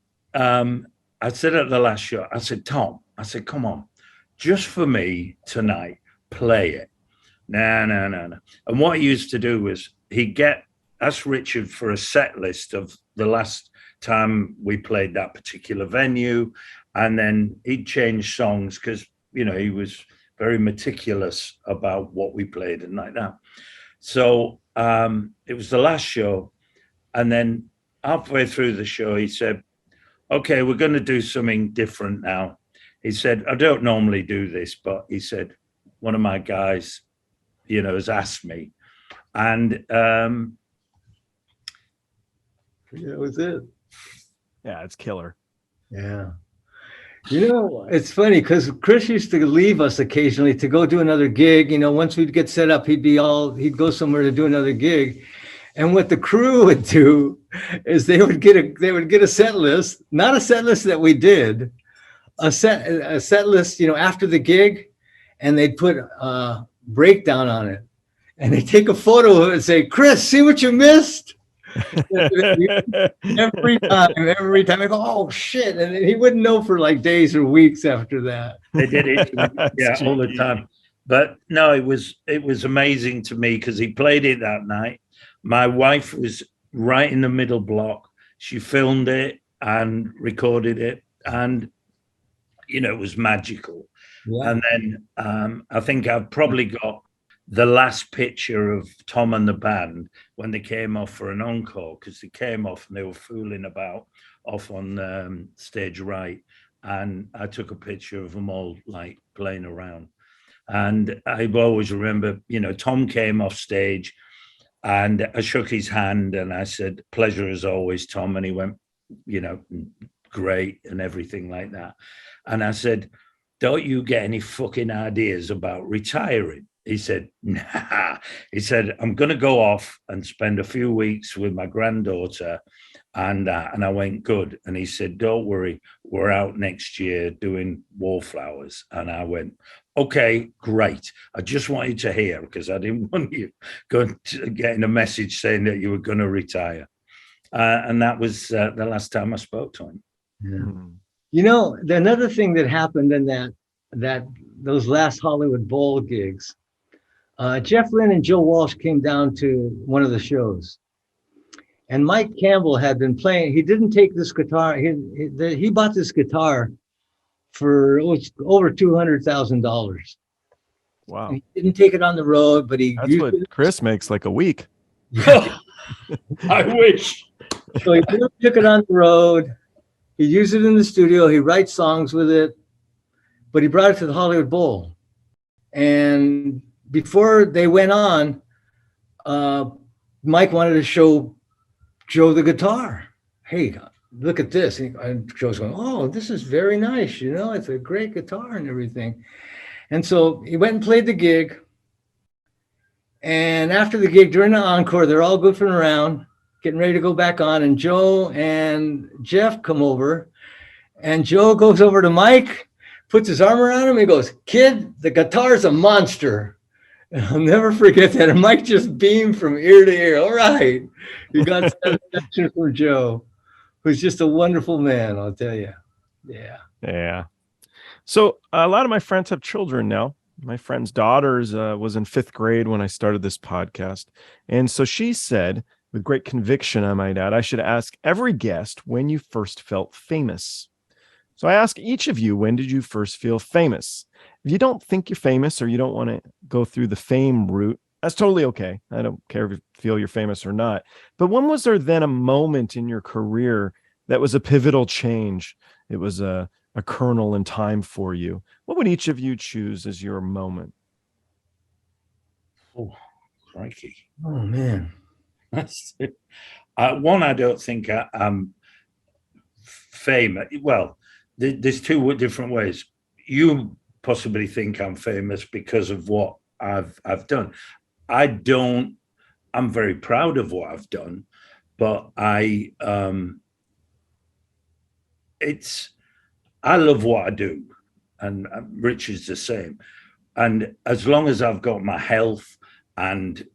I said at the last show, I said, Tom, come on, just for me tonight, play it. No. And what he used to do was he'd ask Richard for a set list of the last time we played that particular venue, and then he'd change songs because, you know, he was very meticulous about what we played and like that. So it was the last show, and then halfway through the show, he said, okay, we're going to do something different now. He said, I don't normally do this, but he said, one of my guys, you know, has asked me. And that was it. Yeah, it's killer. Yeah. You know, it's funny because Chris used to leave us occasionally to go do another gig. You know, once we'd get set up, he'd go somewhere to do another gig. And what the crew would do is they would get a set list, not a set list that we did, a set list, after the gig, and they'd put a breakdown on it. And they take a photo of it and say, "Chris, see what you missed?" every time I go, "Oh shit!" And he wouldn't know for like days or weeks after that. They did it, all the time. But no, it was amazing to me because he played it that night. My wife was right in the middle block. She filmed it and recorded it, and it was magical. Yeah. And then I think I've probably got the last picture of Tom and the band when they came off for an encore, because they came off and they were fooling about off on stage right. And I took a picture of them all like playing around. And I always remember, Tom came off stage and I shook his hand and I said, "Pleasure as always, Tom." And he went, "Great," and everything like that. And I said, "Don't you get any fucking ideas about retiring?" He said, "Nah." He said, "I'm going to go off and spend a few weeks with my granddaughter." And I went, "Good." And he said, "Don't worry, we're out next year doing Wallflowers." And I went, "Okay, great. I just want you to hear, because I didn't want you getting a message saying that you were going to retire." And that was the last time I spoke to him. Yeah. Another thing that happened in those last Hollywood Bowl gigs, Jeff Lynne and Joe Walsh came down to one of the shows, and Mike Campbell had been playing. He didn't take this guitar. He bought this guitar for over $200,000. Wow! And he didn't take it on the road, but that's what Chris makes like a week. I wish. So he took it on the road. He used it in the studio. He writes songs with it, but he brought it to the Hollywood Bowl. And before they went on, Mike wanted to show Joe the guitar. "Hey, look at this." And Joe's going, "Oh, this is very nice. It's a great guitar and everything." And so he went and played the gig. And after the gig, during the encore, they're all goofing around, getting ready to go back on. And Joe and Jeff come over. And Joe goes over to Mike, puts his arm around him. He goes, "Kid, the guitar's a monster." And I'll never forget that. And Mike just beamed from ear to ear. All right. He got satisfaction from Joe, who's just a wonderful man, I'll tell you. Yeah. Yeah. So a lot of my friends have children now. My friend's daughter was in 5th grade when I started this podcast. And so she said, with great conviction, I might add, I should ask every guest when you first felt famous. So I ask each of you, when did you first feel famous? If you don't think you're famous or you don't want to go through the fame route, that's totally okay. I don't care if you feel you're famous or not. But when was there then a moment in your career that was a pivotal change? It was a kernel in time for you. What would each of you choose as your moment? Oh, crikey. Oh, man. That's it. One, I don't think I'm famous. Well, there's two different ways. You possibly think I'm famous because of what I've done. I don't. I'm very proud of what I've done, but I love what I do, and Rich is the same. And as long as I've got my health and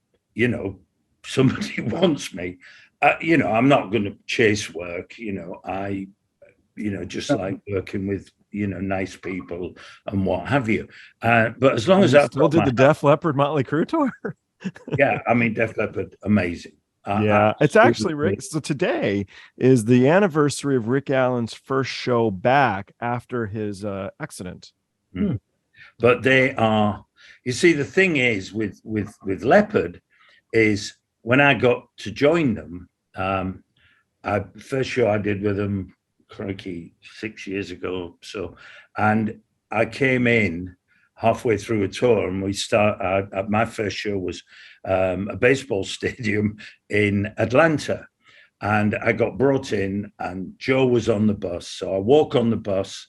somebody wants me, I'm not going to chase work. I just like working with nice people and what have you. But as long as I still did the Def Leppard Motley Crue tour. Yeah, I mean, Def Leppard, amazing. Yeah, it's actually Rick. So today is the anniversary of Rick Allen's first show back after his accident. But they are. You see, the thing is with Leppard is when I got to join them, first show I did with them, crikey, 6 years ago. So, and I came in halfway through a tour, and we my first show was a baseball stadium in Atlanta, and I got brought in, and Joe was on the bus. So I walk on the bus,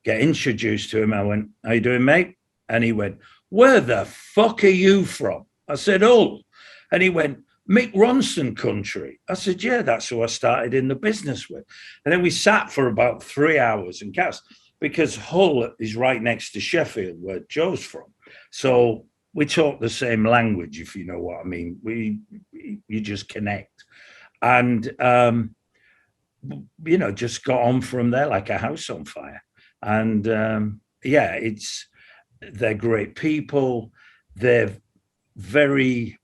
get introduced to him. I went, "How you doing, mate?" And he went, "Where the fuck are you from?" I said, "Oh," and he went, Mick Ronson country. I said, yeah, that's who I started in the business with. And then we sat for about 3 hours and gasped, because Hull is right next to Sheffield, where Joe's from. So we talk the same language, if you know what I mean. You just connect. And, you know, just got on from there like a house on fire. And yeah, they're great people. They're very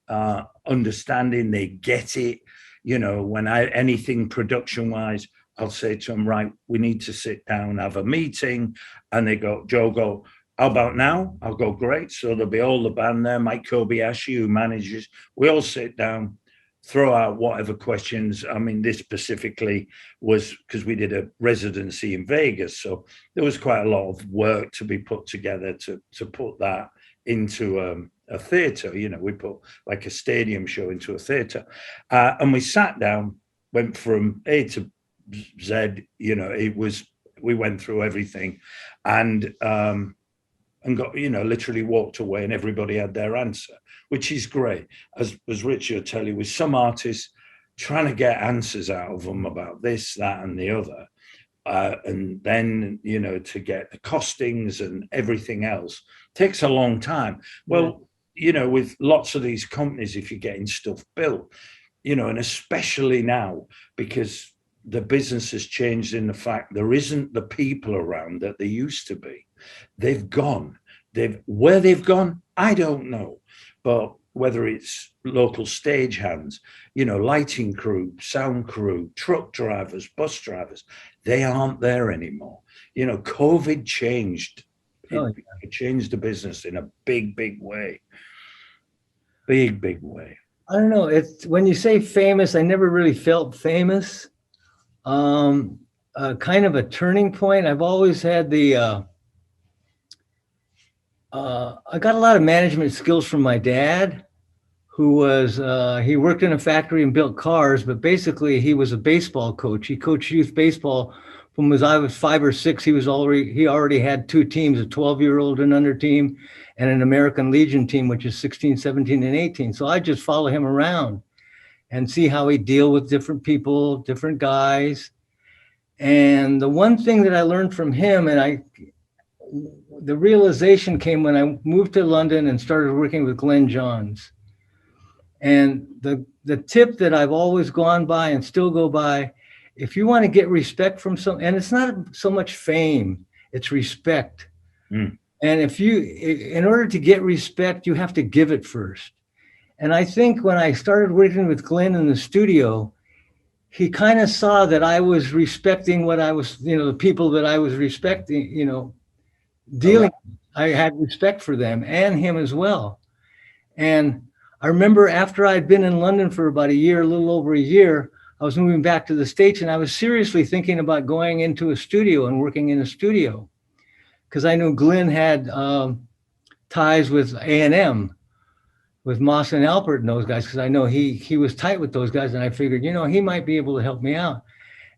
understanding. They get it. You know, when anything production wise, I'll say to them, right, we need to sit down, have a meeting. And Joe go, how about now? I'll go, great. So there'll be all the band there, Mike Kobayashi, who manages. We all sit down, throw out whatever questions. I mean, this specifically was because we did a residency in Vegas. So there was quite a lot of work to be put together to put that into a theatre. You know, we put like a stadium show into a theatre. And we sat down, went from A to Z, you know, we went through everything and got, you know, literally walked away and everybody had their answer, which is great. As Richard will tell you, with some artists, trying to get answers out of them about this, that, and the other. And then, you know, to get the costings and everything else takes a long time. Well, you know, with lots of these companies, if you're getting stuff built, you know, and especially now, because the business has changed in the fact there isn't the people around that there used to be. They've gone. Where they've gone, I don't know. But whether it's local stagehands, you know, lighting crew, sound crew, truck drivers, bus drivers, they aren't there anymore. You know, COVID changed. It changed the business in a big, big way. Big, big way. I don't know. It's when you say famous, I never really felt famous. Kind of a turning point. I've always had I got a lot of management skills from my dad, who was, he worked in a factory and built cars, but basically he was a baseball coach. He coached youth baseball from as I was 5 or 6. He already had 2 teams, a 12-year-old and under team and an American Legion team, which is 16, 17, and 18. So I just follow him around and see how he deal with different people, different guys. And the one thing that I learned from him, and the realization came when I moved to London and started working with Glyn Johns. And the tip that I've always gone by and still go by, if you want to get respect from and it's not so much fame, it's respect. And in order to get respect, you have to give it first. And I think when I started working with Glyn in the studio, he kind of saw that I was respecting what I was, you know, the people that I was respecting, you know, dealing. I had respect for them and him as well. And I remember after I'd been in London for about a little over a year, I was moving back to the States, and I was seriously thinking about going into a studio and working in a studio, because I knew Glyn had ties with A&M, with Moss and Alpert and those guys, because I know he was tight with those guys, and I figured, you know, he might be able to help me out.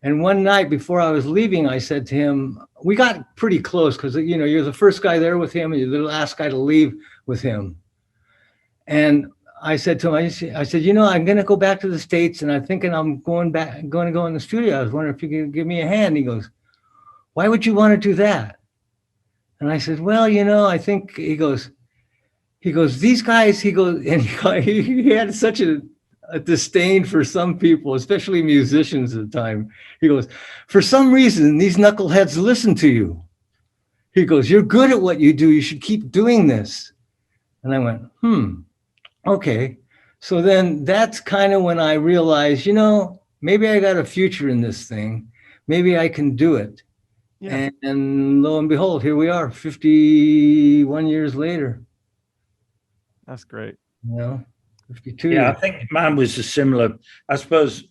And one night before I was leaving, I said to him, we got pretty close because, you know, you're the first guy there with him and you're the last guy to leave with him. And I said to him, I said, you know, I'm going to go back to the States and I'm thinking I'm going to go in the studio. I was wondering if you could give me a hand. He goes, why would you want to do that? And I said, well, you know, I think, he goes, these guys, he goes, and he had such a disdain for some people, especially musicians at the time. He goes, for some reason, these knuckleheads listen to you. He goes, you're good at what you do. You should keep doing this. And I went, okay. So then that's kind of when I realized, you know, maybe I got a future in this thing. Maybe I can do it. Yeah. And lo and behold, here we are 51 years later. That's great. You know, 52. Yeah, I think mine was a similar, I suppose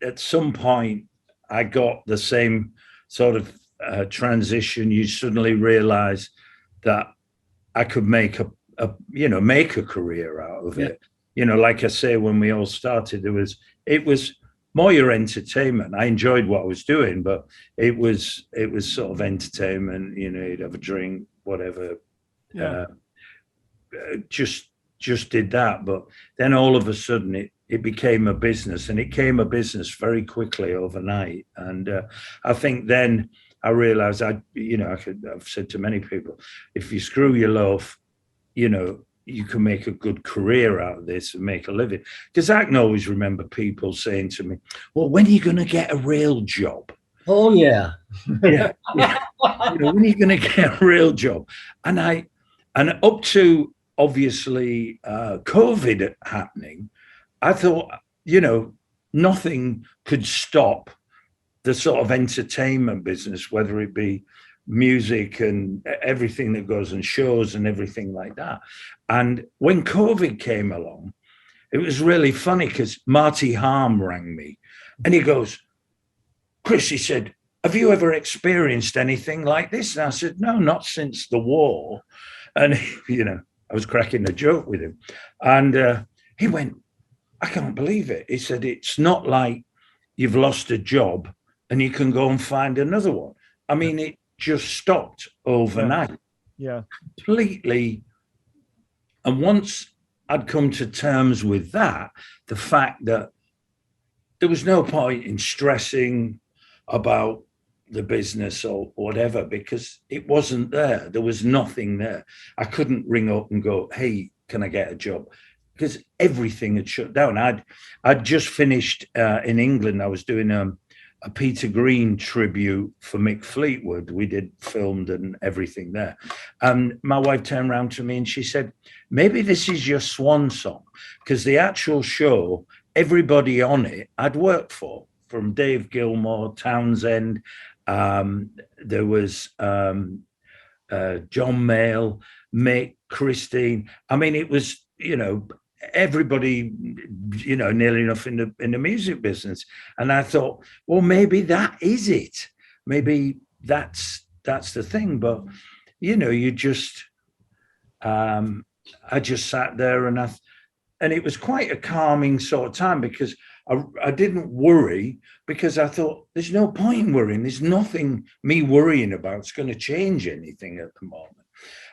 at some point I got the same sort of transition. You suddenly realize that I could make a career out of it. You know, like I say, when we all started, it was more your entertainment. I enjoyed what I was doing, but it was sort of entertainment. You know, you'd have a drink, whatever. Yeah. Just just did that. But then all of a sudden it became a business, and it came a business very quickly overnight. And I think then I realized I've said to many people, if you screw your loaf, you can make a good career out of this and make a living. Because I can always remember people saying to me, well, when are you going to get a real job? Oh, yeah. Yeah. When are you going to get a real job? And up to obviously COVID happening, I thought, nothing could stop the sort of entertainment business, whether it be music and everything that goes on shows and everything like that. And when COVID came along, it was really funny because Marty Harm rang me and he goes, Chris, he said, have you ever experienced anything like this? And I said, no, not since the war. And, I was cracking a joke with him. And he went, I can't believe it. He said, it's not like you've lost a job and you can go and find another one. I mean, it just stopped overnight. Yeah. Completely. And once I'd come to terms with that, the fact that there was no point in stressing about the business or whatever, because it wasn't there. There was nothing there. I couldn't ring up and go, hey, can I get a job? Because everything had shut down. I'd just finished in England. I was doing a Peter Green tribute for Mick Fleetwood. We did filmed and everything there. And my wife turned around to me and she said, maybe this is your swan song, because the actual show, everybody on it I'd worked for, from Dave Gilmour, Townsend. There was John Mayall, Mick, Christine. I mean, it was, everybody, nearly enough in the music business. And I thought, well, maybe that is it. Maybe that's the thing. But, you just, I just sat there and it was quite a calming sort of time, because I didn't worry, because I thought there's no point in worrying. There's nothing me worrying about. It's going to change anything at the moment.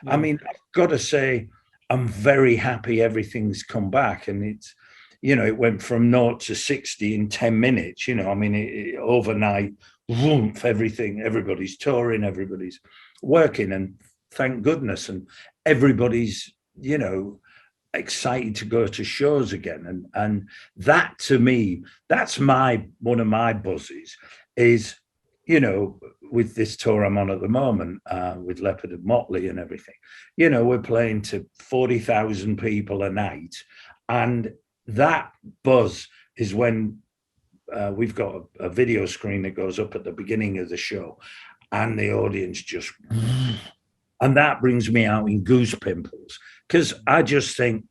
Yeah. I mean, I've got to say, I'm very happy everything's come back, and it's, it went from 0 to 60 in 10 minutes, overnight, woof, everybody's touring, everybody's working, and thank goodness. And everybody's, excited to go to shows again. And that, to me, that's one of my buzzes is, with this tour I'm on at the moment, with Leppard and Motley and everything, we're playing to 40,000 people a night. And that buzz is when we've got a video screen that goes up at the beginning of the show, and the audience just, and that brings me out in goose pimples, because I just think,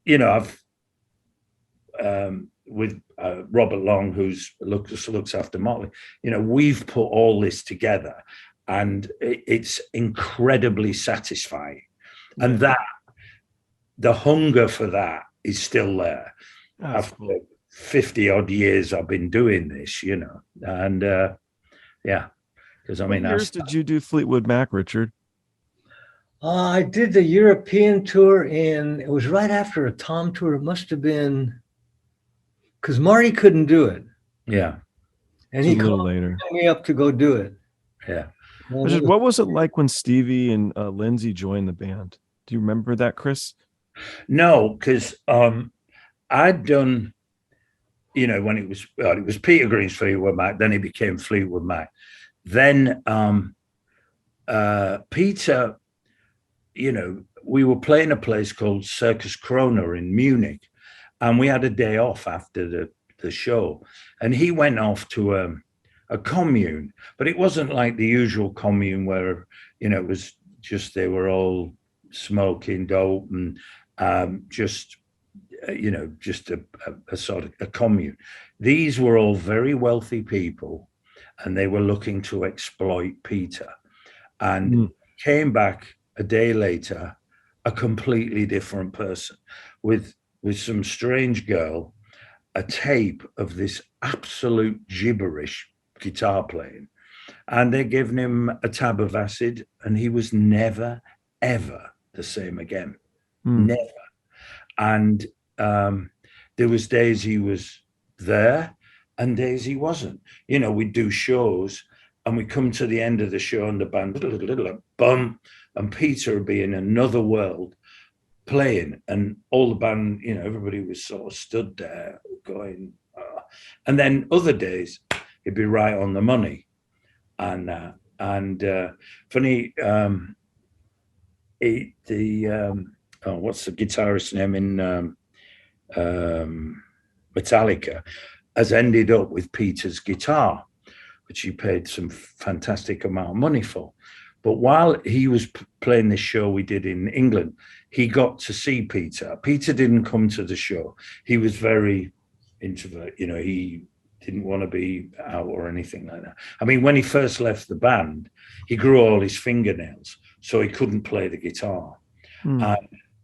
I've with Robert Long, who's looks after Motley, we've put all this together, and it's incredibly satisfying. And that the hunger for that is still there. That's after cool. 50 odd years I've been doing this, and because I mean, what years did you do Fleetwood Mac, Richard? I did the European tour it was right after a Tom tour. It must have been because Marty couldn't do it. Yeah. And he called later me up to go do it. Yeah. What was it like when Stevie and Lindsay joined the band? Do you remember that, Chris? No, because I'd done, when it was Peter Green's Fleetwood Mac, then he became Fleetwood Mac. Then Peter, we were playing a place called Circus Krona in Munich, and we had a day off after the show, and he went off to a commune, but it wasn't like the usual commune where, it was just, they were all smoking dope and just a sort of a commune. These were all very wealthy people, and they were looking to exploit Peter, and came back a day later, a completely different person with some strange girl, a tape of this absolute gibberish guitar playing. And they'd given him a tab of acid, and he was never, ever the same again. Never. And there was days he was there and days he wasn't. You know, we'd do shows and we come to the end of the show and the band, bum, and Peter would be in another world playing, and all the band, you know, everybody was sort of stood there going, and then other days he'd be right on the money. And funny, what's the guitarist's name in Metallica, has ended up with Peter's guitar, which he paid some fantastic amount of money for. But while he was playing this show we did in England, he got to see Peter. Peter didn't come to the show. He was very introvert. You know, he didn't want to be out or anything like that. I mean, when he first left the band, he grew all his fingernails, so he couldn't play the guitar.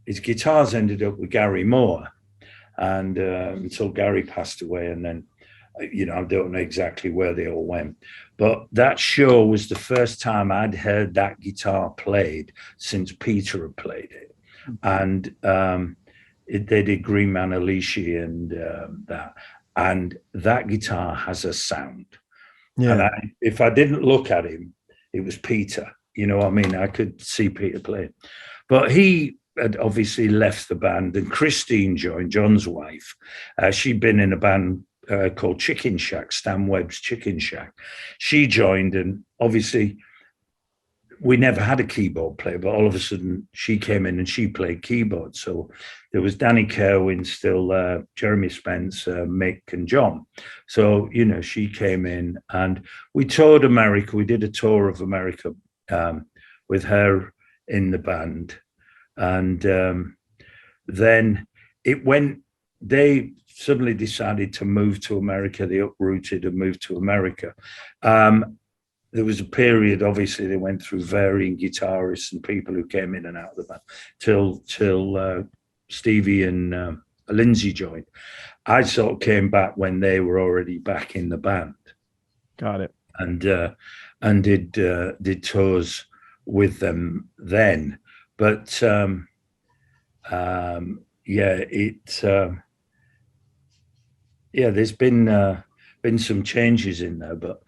His guitars ended up with Gary Moore, and until Gary passed away, and then, you know, I don't know exactly where they all went. But that show was the first time I'd heard that guitar played since Peter had played it. And they did Green Man Alicia and that. And that guitar has a sound. Yeah. And if I didn't look at him, it was Peter. You know what I mean? I could see Peter play. But he had obviously left the band, and Christine joined, John's wife. She'd been in a band called Chicken Shack, Stan Webb's Chicken Shack. She joined, and obviously we never had a keyboard player, but all of a sudden she came in and she played keyboard. So there was Danny Kerwin still there, Jeremy Spence, Mick and John. So, you know, she came in and we toured America. We did a tour of America with her in the band. And then it went, they suddenly decided to move to America. They uprooted and moved to America. There was a period, obviously, they went through varying guitarists and people who came in and out of the band till Stevie and Lindsay joined. I sort of came back when they were already back in the band. Got it. And did tours with them then. But there's been some changes in there, but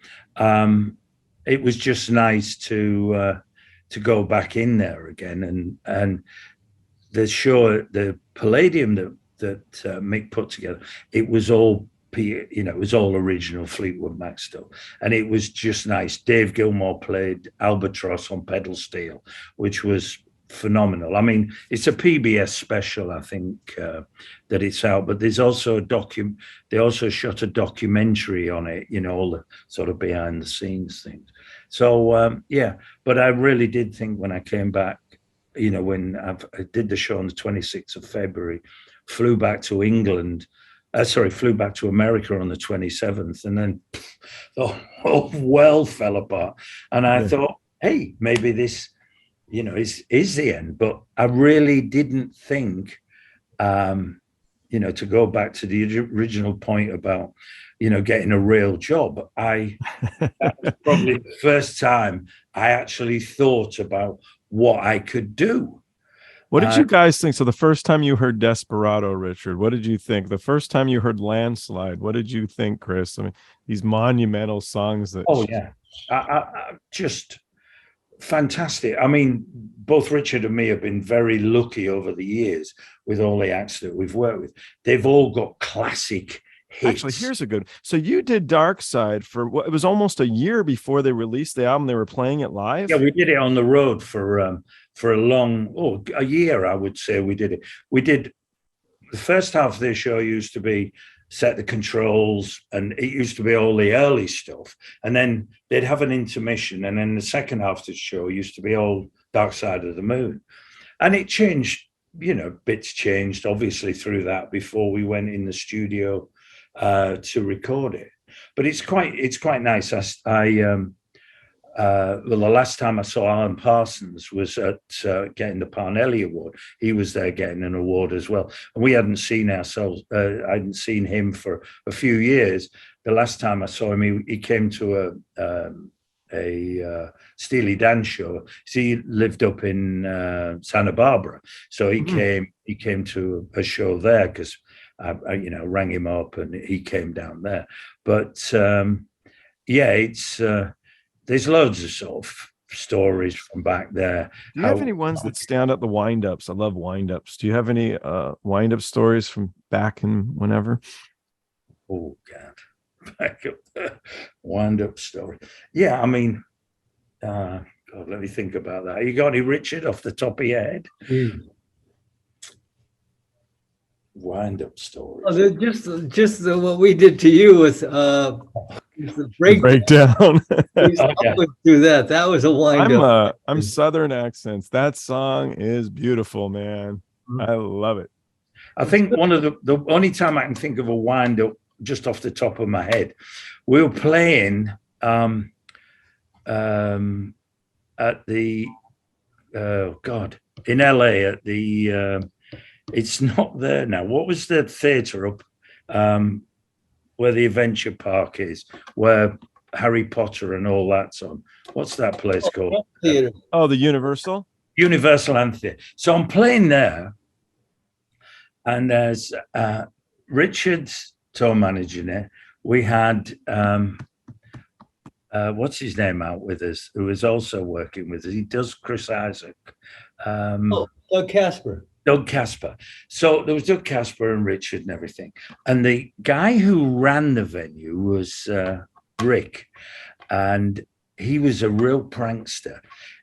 it was just nice to go back in there again. And the show, the Palladium that Mick put together, it was all, you know, it was all original Fleetwood Mac stuff, and it was just nice. Dave Gilmour played Albatross on pedal steel, which was phenomenal. I mean, it's a PBS special, I think, that it's out, but there's also they also shot a documentary on it, you know, all the sort of behind the scenes things. So but I really did think when I came back, you know, when I did the show on the 26th of February, flew back to England, flew back to America on the 27th, and then the whole world fell apart. And I thought, hey, maybe this, you know, is the end. But I really didn't think, you know, to go back to the original point about, you know, getting a real job. That was probably the first time I actually thought about what I could do. What did you guys think? So the first time you heard Desperado, Richard, what did you think? The first time you heard Landslide, what did you think, Chris? I mean, these monumental songs that... Oh, yeah. I just fantastic. I mean, both Richard and me have been very lucky over the years with all the acts that we've worked with. They've all got classic hits. Actually, here's a good... So you did Dark Side for what? It was almost a year before they released the album. They were playing it live? Yeah, we did it on the road for a year, I would say. We did it. We did the first half of the show used to be Set the Controls, and it used to be all the early stuff, and then they'd have an intermission, and then the second half of the show used to be all Dark Side of the Moon. And it changed, you know, bits changed obviously through that before we went in the studio to record it. But it's quite nice. The last time I saw Alan Parsons was at getting the Parnelli Award. He was there getting an award as well. And we hadn't seen ourselves, I hadn't seen him for a few years. The last time I saw him, he came to Steely Dan show. So he lived up in Santa Barbara, so he came to a show there because I rang him up and he came down there. But it's there's loads of sort of stories from back there. Do you have any ones that stand up? The wind-ups. I love wind-ups. Do you have any wind-up stories from back in whenever? Oh God, back up the wind-up story. Yeah, I mean, God, let me think about that. You got any, Richard, off the top of your head? Wind-up stories. Oh, just what we did to you with the breakdown. Do that. That was a wind-up. I'm Southern accents. That song is beautiful, man. I love it. I think one of the only time I can think of a wind-up just off the top of my head, we were playing at the in LA at the it's not there now. What was the theatre up where the Adventure Park is, where Harry Potter and all that's on? What's that place called? Theater. Oh, the Universal Amphitheatre. So I'm playing there, and there's Richard's tour managing it. We had what's his name out with us, who is also working with us. He does Chris Isaac. Doug Casper. So there was Doug Casper and Richard and everything. And the guy who ran the venue was Rick. And he was a real prankster.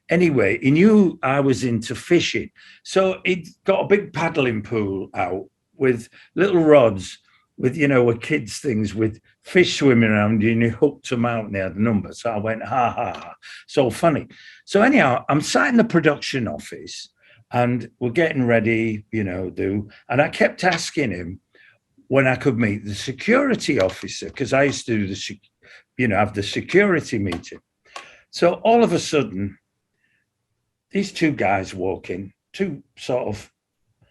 Anyway, he knew I was into fishing. So he'd got a big paddling pool out with little rods with, with kids' things with fish swimming around, and he hooked them out and they had a number. So I went, ha, ha, ha. So funny. So anyhow, I'm sat in the production office and we're getting ready, and I kept asking him when I could meet the security officer, because I used to do have the security meeting. So all of a sudden, these two guys walk in, two sort of...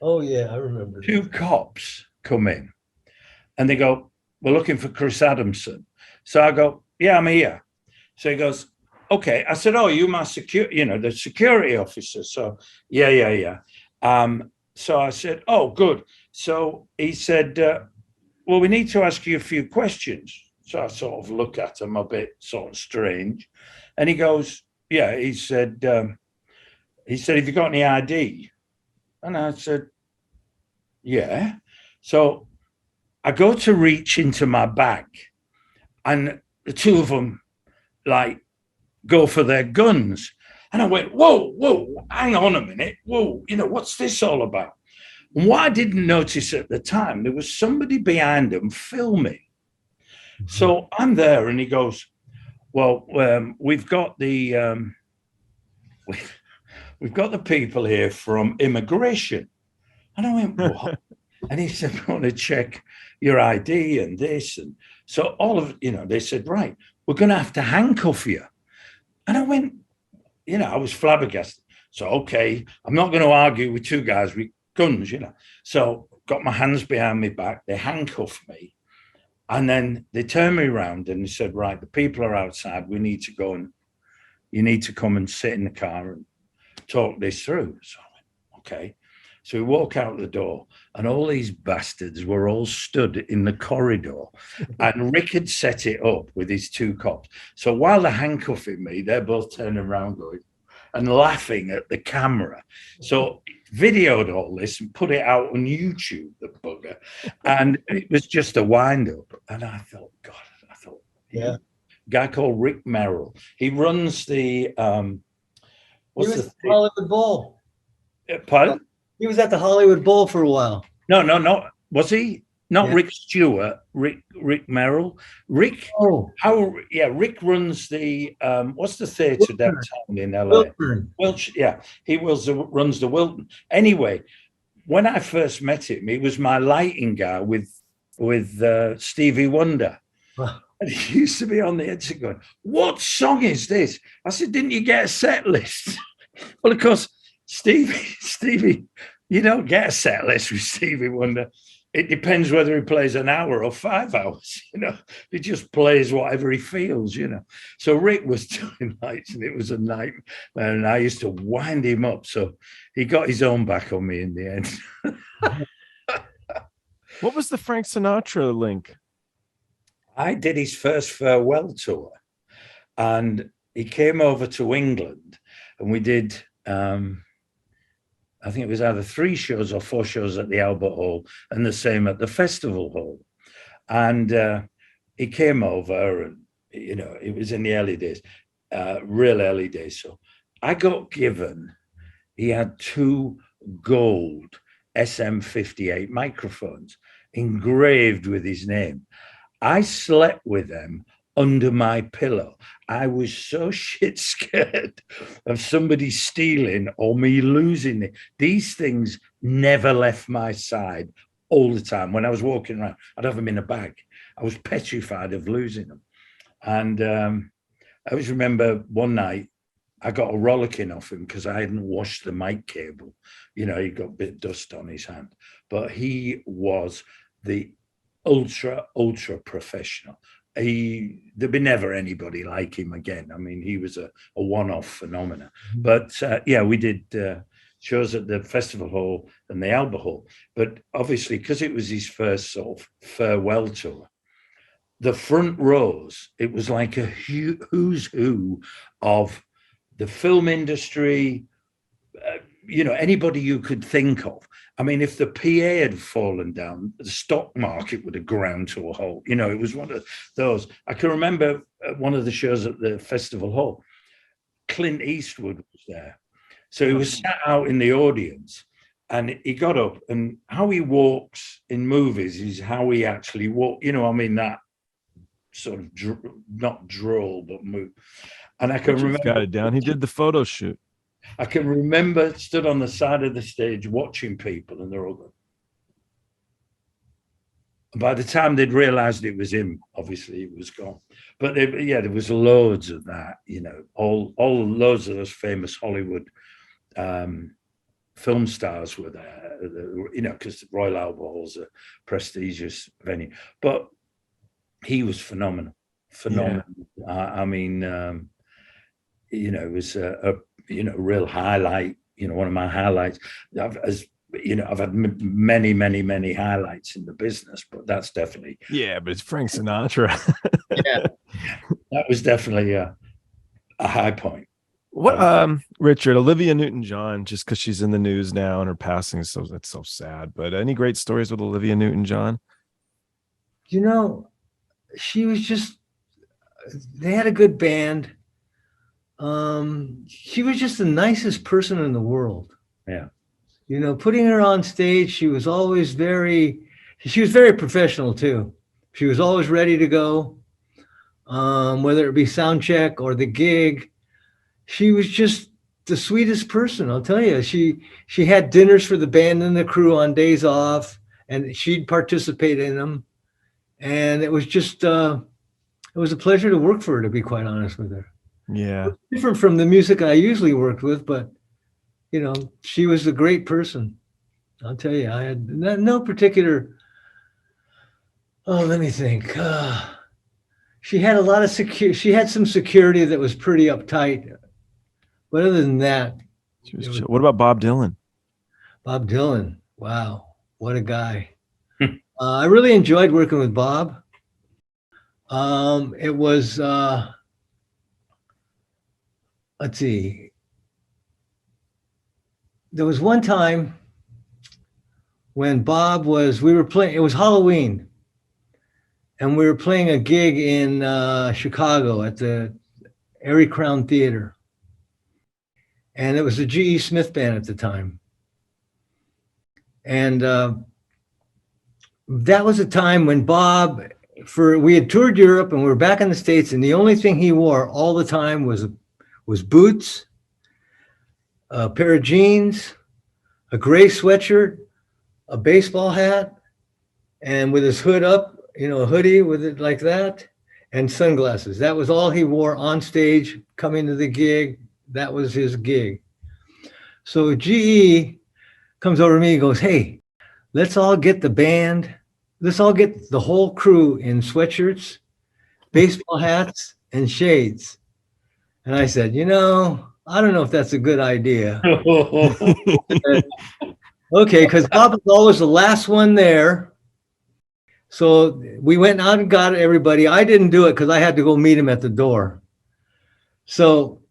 Oh, yeah, I remember. Two cops come in and they go, we're looking for Chris Adamson. So I go, yeah, I'm here. So he goes, okay. I said, oh, you my security, the security officer. So yeah. So I said, oh, good. So he said, well, we need to ask you a few questions. So I sort of look at him a bit sort of strange. And he goes, yeah, he said, have you got any ID? And I said, yeah. So I go to reach into my bag and the two of them go for their guns. And I went, whoa, hang on a minute. Whoa, what's this all about? And what I didn't notice at the time, there was somebody behind them filming. Mm-hmm. So I'm there and he goes, well, we've got the people here from immigration. And I went, what? And he said, we want to check your ID and this. And so all of, they said, right, we're going to have to handcuff you. And I went, I was flabbergasted. So, okay, I'm not going to argue with two guys with guns, So got my hands behind my back. They handcuffed me. And then they turned me around and they said, right, the people are outside. We need to go and you need to come and sit in the car and talk this through. So I went, okay. So we walk out the door and all these bastards were all stood in the corridor and Rick had set it up with his two cops. So while they're handcuffing me, they're both turning around going and laughing at the camera. So videoed all this and put it out on YouTube, the bugger. And it was just a wind up. And I thought, yeah. A guy called Rick Merrill. He runs the, Hollywood Bowl. Pardon? He was at the Hollywood Bowl for a while. No. Was he? Not yeah. Rick Stewart, Rick Merrill. Rick. Oh. Rick runs the, what's the theatre downtown in LA? Wilton. Yeah, he runs the Wilton. Anyway, when I first met him, he was my lighting guy with Stevie Wonder. Wow. And he used to be on the edge going, what song is this? I said, didn't you get a set list? Well, of course, Stevie, you don't get a set list with Stevie Wonder. it depends whether he plays an hour or 5 hours, He just plays whatever he feels, So Rick was doing nights, and it was a nightmare, and I used to wind him up. So he got his own back on me in the end. What was the Frank Sinatra link? I did his first farewell tour, and he came over to England, and we did, I think it was either 3 shows or 4 shows at the Albert Hall and the same at the Festival Hall. And he came over, and, it was in the early days, real early days. So I got given, he had 2 gold SM58 microphones engraved with his name. I slept with them under my pillow. I was so shit scared of somebody stealing or me losing it. These things never left my side all the time. When I was walking around, I'd have them in a bag. I was petrified of losing them. And I always remember one night I got a rollicking off him because I hadn't washed the mic cable. He got a bit of dust on his hand. But he was the ultra professional. There'd be never anybody like him again. I mean, he was a one-off phenomenon. But we did shows at the Festival Hall and the Albert Hall. But obviously, because it was his first sort of farewell tour, the front rows, it was like a who's who of the film industry, anybody you could think of. I mean, if the PA had fallen down, the stock market would have ground to a halt. It was one of those. I can remember one of the shows at the Festival Hall, Clint Eastwood was there. So he was sat out in the audience, and he got up, and how he walks in movies is how he actually walks. That sort of not drawl, but move. And I can remember. Got it down. He did the photo shoot. I can remember stood on the side of the stage watching people, and they're all going. By the time they'd realized it was him, obviously it was gone. But there was loads of that, all loads of those famous Hollywood film stars were there, because the Royal Albert Hall's a prestigious venue. But he was phenomenal. Yeah. I mean, it was a real highlight, one of my highlights. I've had many highlights in the business, but that's definitely. Yeah, but it's Frank Sinatra. Yeah, that was definitely a high point. What, Richard, Olivia Newton-John, just because she's in the news now and her passing, so that's so sad. But any great stories with Olivia Newton-John? She was just. They had a good band. She was just the nicest person in the world. Yeah. Putting her on stage, she was very professional too. She was always ready to go, whether it be sound check or the gig. She was just the sweetest person, I'll tell you. She had dinners for the band and the crew on days off, and she'd participate in them. And it was just, it was a pleasure to work for her, to be quite honest with her. Yeah. Different from the music I usually worked with, but she was a great person. I'll tell you, I had no particular. Oh, let me think. She had a lot of She had some security that was pretty uptight, but other than that, what about Bob Dylan? Bob Dylan, wow, what a guy! I really enjoyed working with Bob. It was. Let's see. There was one time when we were playing, it was Halloween, and we were playing a gig in Chicago at the Erie Crown Theater. And it was the G.E. Smith Band at the time. And that was a time when Bob, we had toured Europe and we were back in the States, and the only thing he wore all the time was boots, a pair of jeans, a gray sweatshirt, a baseball hat, and with his hood up, a hoodie with it like that, and sunglasses. That was all he wore on stage, coming to the gig. That was his gig. So GE comes over to me and goes, "Hey, let's all get the band. Let's all get the whole crew in sweatshirts, baseball hats, and shades. And I said, I don't know if that's a good idea. Okay, because Bob was always the last one there. So we went out and got everybody. I didn't do it because I had to go meet him at the door. So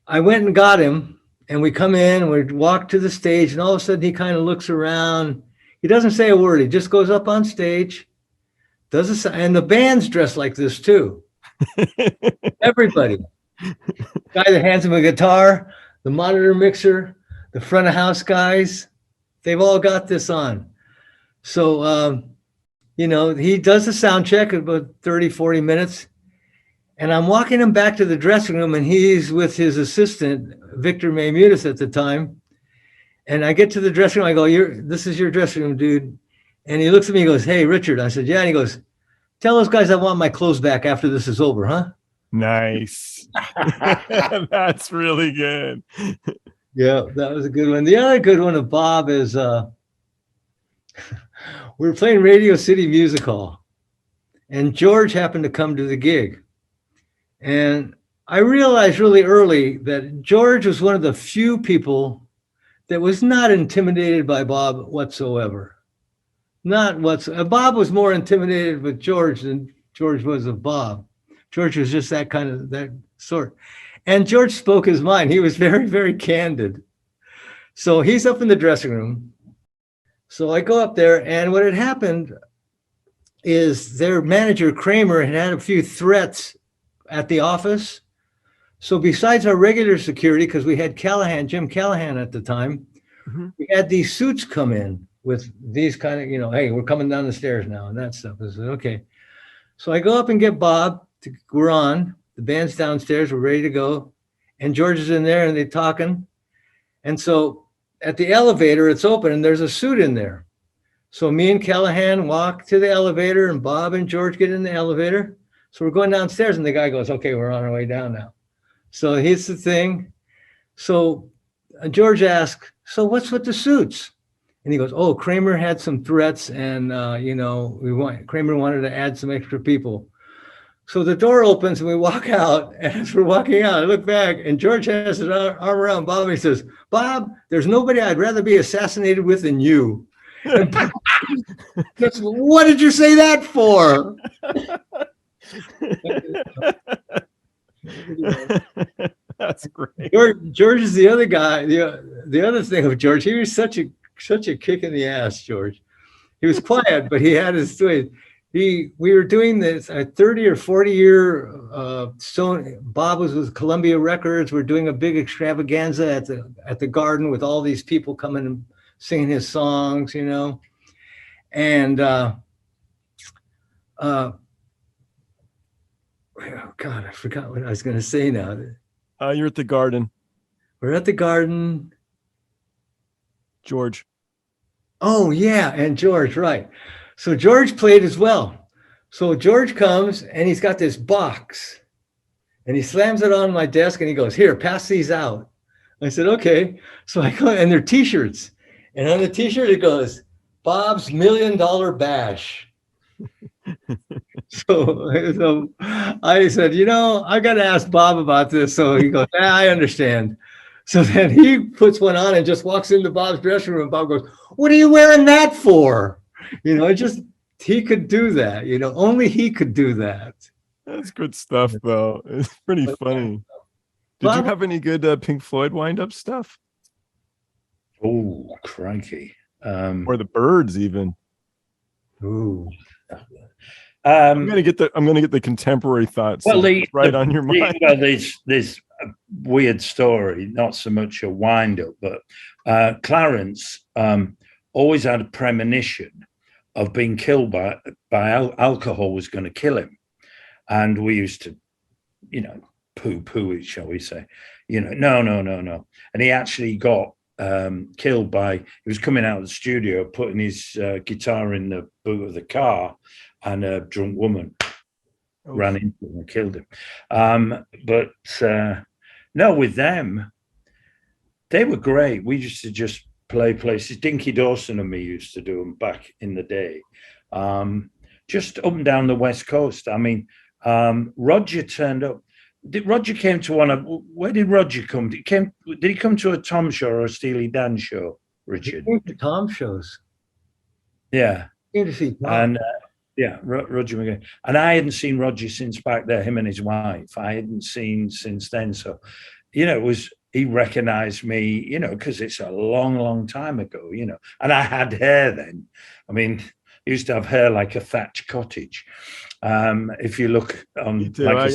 I went and got him, and we come in and we walk to the stage, and all of a sudden he kind of looks around. He doesn't say a word. He just goes up on stage, and the band's dressed like this too. Everybody. Guy that hands him a guitar, the monitor mixer, the front of house guys, they've all got this on. So, he does the sound check in about 30, 40 minutes. And I'm walking him back to the dressing room, and he's with his assistant, Victor Maymunis at the time. And I get to the dressing room, I go, this is your dressing room, dude. And he looks at me and goes, hey, Richard. I said, yeah. And he goes, tell those guys I want my clothes back after this is over, huh? Nice. That's really good. Yeah, that was a good one. The other good one of Bob is we were playing Radio City Music Hall, and George happened to come to the gig. And I realized really early that George was one of the few people that was not intimidated by Bob whatsoever. Bob was more intimidated with George than George was of Bob. George was just that sort. And George spoke his mind. He was very, very candid. So he's up in the dressing room. So I go up there, and what had happened is their manager, Kramer, had a few threats at the office. So besides our regular security, because we had Jim Callahan at the time, we had these suits come in with these kind of, hey, we're coming down the stairs now and that stuff. I said, okay. So I go up and get Bob. We're on. The band's downstairs. We're ready to go. And George is in there, and they're talking. And so at the elevator, it's open, and there's a suit in there. So me and Callahan walk to the elevator, and Bob and George get in the elevator. So we're going downstairs, and the guy goes, okay, we're on our way down now. So here's the thing. So George asked, so what's with the suits? And he goes, oh, Kramer had some threats, and, Kramer wanted to add some extra people. So the door opens, and we walk out. And as we're walking out, I look back, and George has his arm around Bob. And he says, Bob, there's nobody I'd rather be assassinated with than you. What did you say that for? That's great. George is the other guy. The other thing of George, he was such a kick in the ass, George. He was quiet, but he had his way. We were doing this 30 or 40 year Bob was with Columbia Records. We're doing a big extravaganza at the Garden with all these people coming and singing his songs, And oh God, I forgot what I was going to say now. You're at the Garden. We're at the Garden. George. Oh yeah, and George, right. So George played as well. So George comes, and he's got this box, and he slams it on my desk, and he goes, here, pass these out. I said, okay. So I go, and they're t-shirts. And on the t-shirt, it goes, Bob's $1 Million Bash. So I said, I got to ask Bob about this. So he goes, I understand. So then he puts one on and just walks into Bob's dressing room. And Bob goes, what are you wearing that for? He could do that. Only he could do that. That's good stuff, though. It's pretty funny. Did you have any good Pink Floyd wind-up stuff? Oh, crikey. Or the Birds, even. Ooh. I'm gonna get the contemporary thoughts. Well, on your mind. There's a weird story, not so much a wind-up, but Clarence always had a premonition of being killed by alcohol was going to kill him, and we used to, poo-poo it, shall we say? No. And he actually got killed by. He was coming out of the studio, putting his guitar in the boot of the car, and a drunk woman ran into him and killed him. No, with them, they were great. We used to just play places. Dinky Dawson and me used to do them back in the day. Just up and down the West Coast. I mean, Roger turned up. Roger came to one of, where did Roger come? Did he come to a Tom show or a Steely Dan show, Richard? He came to Tom shows. Yeah. He came to see Tom. And Roger McGinn. And I hadn't seen Roger since back there, him and his wife. I hadn't seen since then. So, he recognized me, because it's a long, long time ago, and I had hair then. I mean, I used to have hair like a thatched cottage. If you look on, But I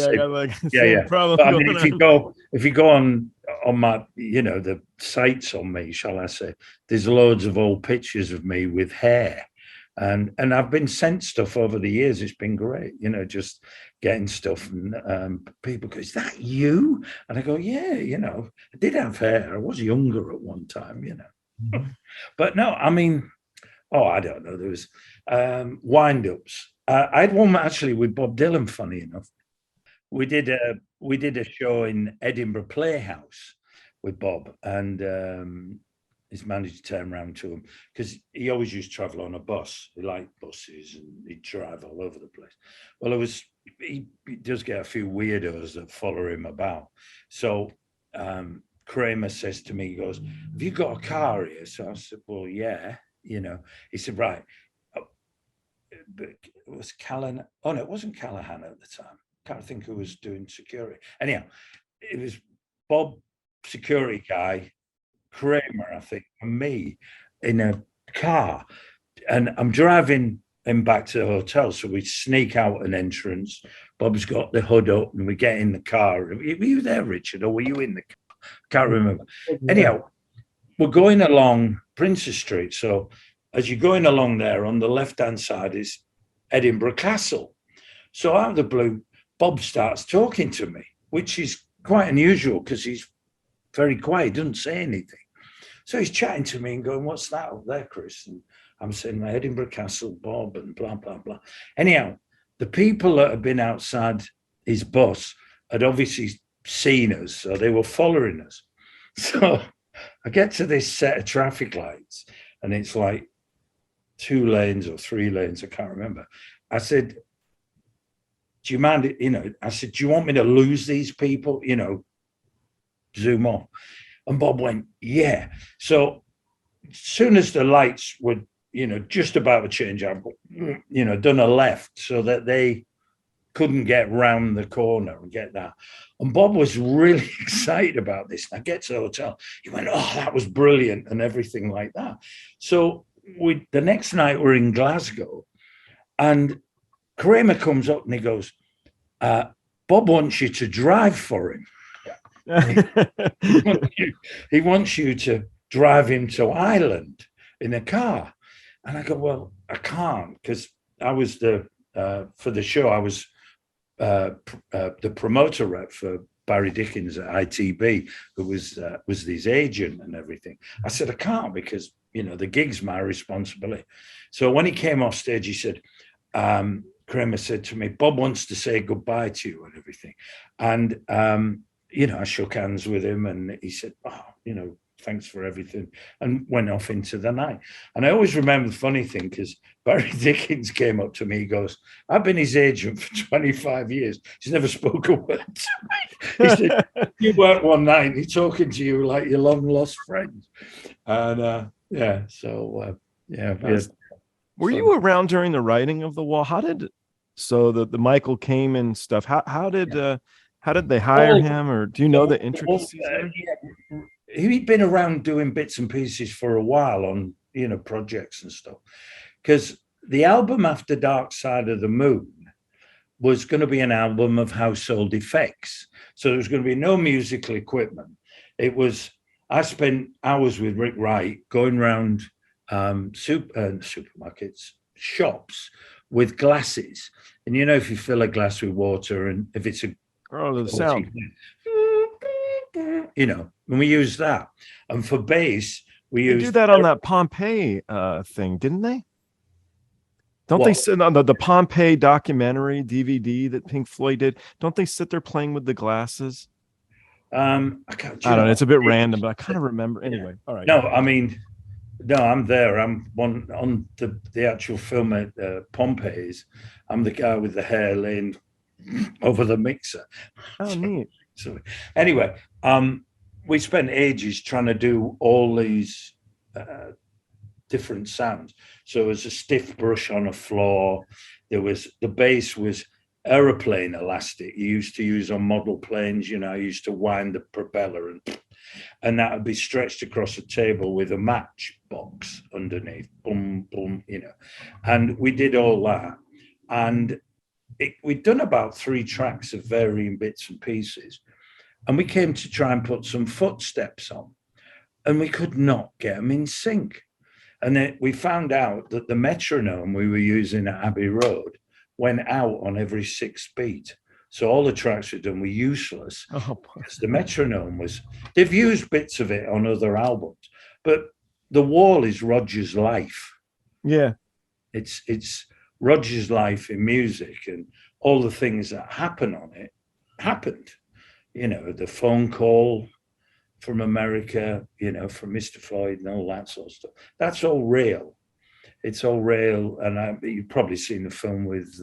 mean, if you go on my, the sites on me, shall I say, there's loads of old pictures of me with hair, and I've been sent stuff over the years. It's been great, just getting stuff, and people go, "Is that you?" And I go, "Yeah, I did have hair. I was younger at one time, Mm-hmm. But no, I mean, I don't know. There was wind-ups. I had one actually with Bob Dylan. Funny enough, we did a show in Edinburgh Playhouse with Bob, and his manager turned around to him because he always used to travel on a bus. He liked buses and he'd drive all over the place. Well, he does get a few weirdos that follow him about. So Kramer says to me, he goes, "Have you got a car here?" So I said, "Well, yeah." He said, "Right." But it was Callahan. Oh no, it wasn't Callahan at the time. Can't think who was doing security. Anyhow, it was Bob, security guy, Kramer, I think, and me in a car. And I'm driving him back to the hotel. So we sneak out an entrance. Bob's got the hood up and we get in the car. Were you there, Richard, or were you in the car? Can't remember. Anyhow, we're going along Princess Street. So as you're going along there, on the left-hand side is Edinburgh Castle. So out of the blue, Bob starts talking to me, which is quite unusual because he's very quiet, doesn't say anything. So he's chatting to me and going, "What's that up there, Chris?" And I'm saying, "Edinburgh Castle, Bob," and blah, blah, blah. Anyhow, the people that had been outside his bus had obviously seen us, so they were following us. So I get to this set of traffic lights, and it's like 2 lanes or 3 lanes, I can't remember. I said, "Do you mind, I said, "Do you want me to lose these people, zoom off?" And Bob went, "Yeah." So as soon as the lights were, just about to change, I've, done a left so that they couldn't get round the corner and get that. And Bob was really excited about this. And I get to the hotel. He went, "Oh, that was brilliant," and everything like that. So the next night we're in Glasgow, and Kramer comes up and he goes, "Bob wants you to drive for him. He wants you to drive him to Ireland in a car." And I go, "Well, I can't," because I was for the show, I was the promoter rep for Barry Dickens at ITB, who was his agent and everything. I said, "I can't because, the gig's my responsibility." So when he came off stage, he said, Kramer said to me, "Bob wants to say goodbye to you," and everything. And, I shook hands with him and he said, "Oh, thanks for everything," and went off into the night. And I always remember the funny thing, because Barry Dickens came up to me, he goes, "I've been his agent for 25 years. He's never spoke a word to me." He said, "You work one night, he's talking to you like your long lost friend." And Were you around during the writing of The Wall? How did the Michael Kamen stuff? How did they hire him, or do you know the intricacies? He'd been around doing bits and pieces for a while on projects and stuff, because the album After Dark Side of the Moon was going to be an album of household effects, so there was going to be no musical equipment. I spent hours with Rick Wright going around supermarkets, shops with glasses, and if you fill a glass with water, and if it's the sound, and we use that. And for bass, we do that on that Pompeii thing, didn't they? Don't they sit on the Pompeii documentary DVD that Pink Floyd did? Don't they sit there playing with the glasses? I don't know. It's a bit random, but I kind of remember. Anyway, all right. No, I mean, No, I'm there. I'm one on the actual film at Pompey's. I'm the guy with the hair laying over the mixer. Oh, neat. So anyway, we spent ages trying to do all these different sounds. So there was a stiff brush on a floor. The bass was aeroplane elastic you used to use on model planes. I used to wind the propeller and that would be stretched across a table with a match box underneath. Boom, boom, And we did all that. And we'd done about 3 tracks of varying bits and pieces. And we came to try and put some footsteps on. And we could not get them in sync. And then we found out that the metronome we were using at Abbey Road went out on every 6th beat. So all the tracks we'd done were useless. Because the metronome they've used bits of it on other albums, but The Wall is Roger's life. Yeah. It's Roger's life in music, and all the things that happen on it happened. The phone call from America, from Mr. Floyd and all that sort of stuff. That's all real. It's all real. And you've probably seen the film with,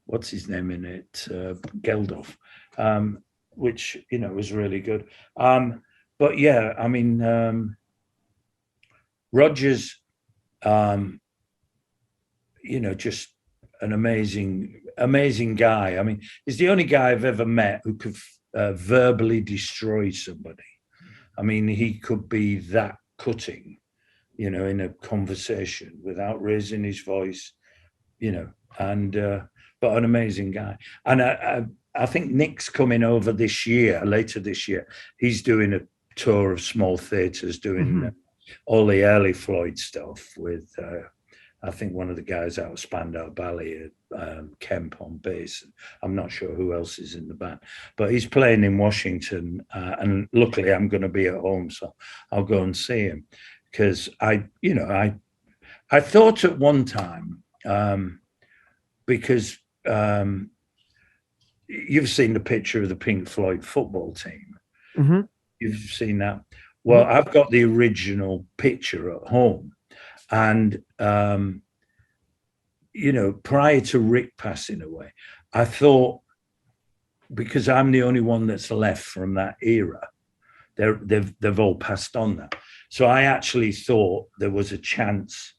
what's his name in it? Geldof, which, was really good. But yeah, I mean, Roger's, just an amazing guy. I mean, he's the only guy I've ever met who could verbally destroy somebody. I mean, he could be that cutting, in a conversation without raising his voice, and but an amazing guy. And I think Nick's coming over later this year. He's doing a tour of small theatres, doing all the early Floyd stuff with I think one of the guys out of Spandau Ballet, Kemp on bass. I'm not sure who else is in the band, but he's playing in Washington. And luckily I'm going to be at home, so I'll go and see him. Because I thought at one time, because you've seen the picture of the Pink Floyd football team. Mm-hmm. You've seen that. Well, I've got the original picture at home. And, prior to Rick passing away, I thought, because I'm the only one that's left from that era, they've all passed on now. So I actually thought there was a chance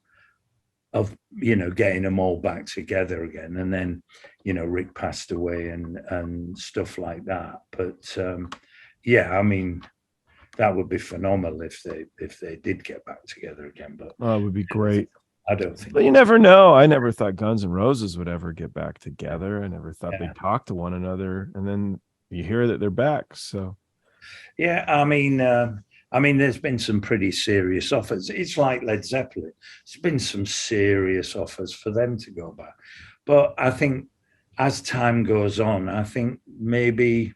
of, getting them all back together again. And then, Rick passed away and stuff like that. But yeah, I mean, that would be phenomenal if they did get back together again. But it would be great. I don't think. But you never know. I never thought Guns N' Roses would ever get back together. I never thought they'd talk to one another. And then you hear that they're back. So yeah, I mean, there's been some pretty serious offers. It's like Led Zeppelin. There's been some serious offers for them to go back. But I think as time goes on, I think maybe,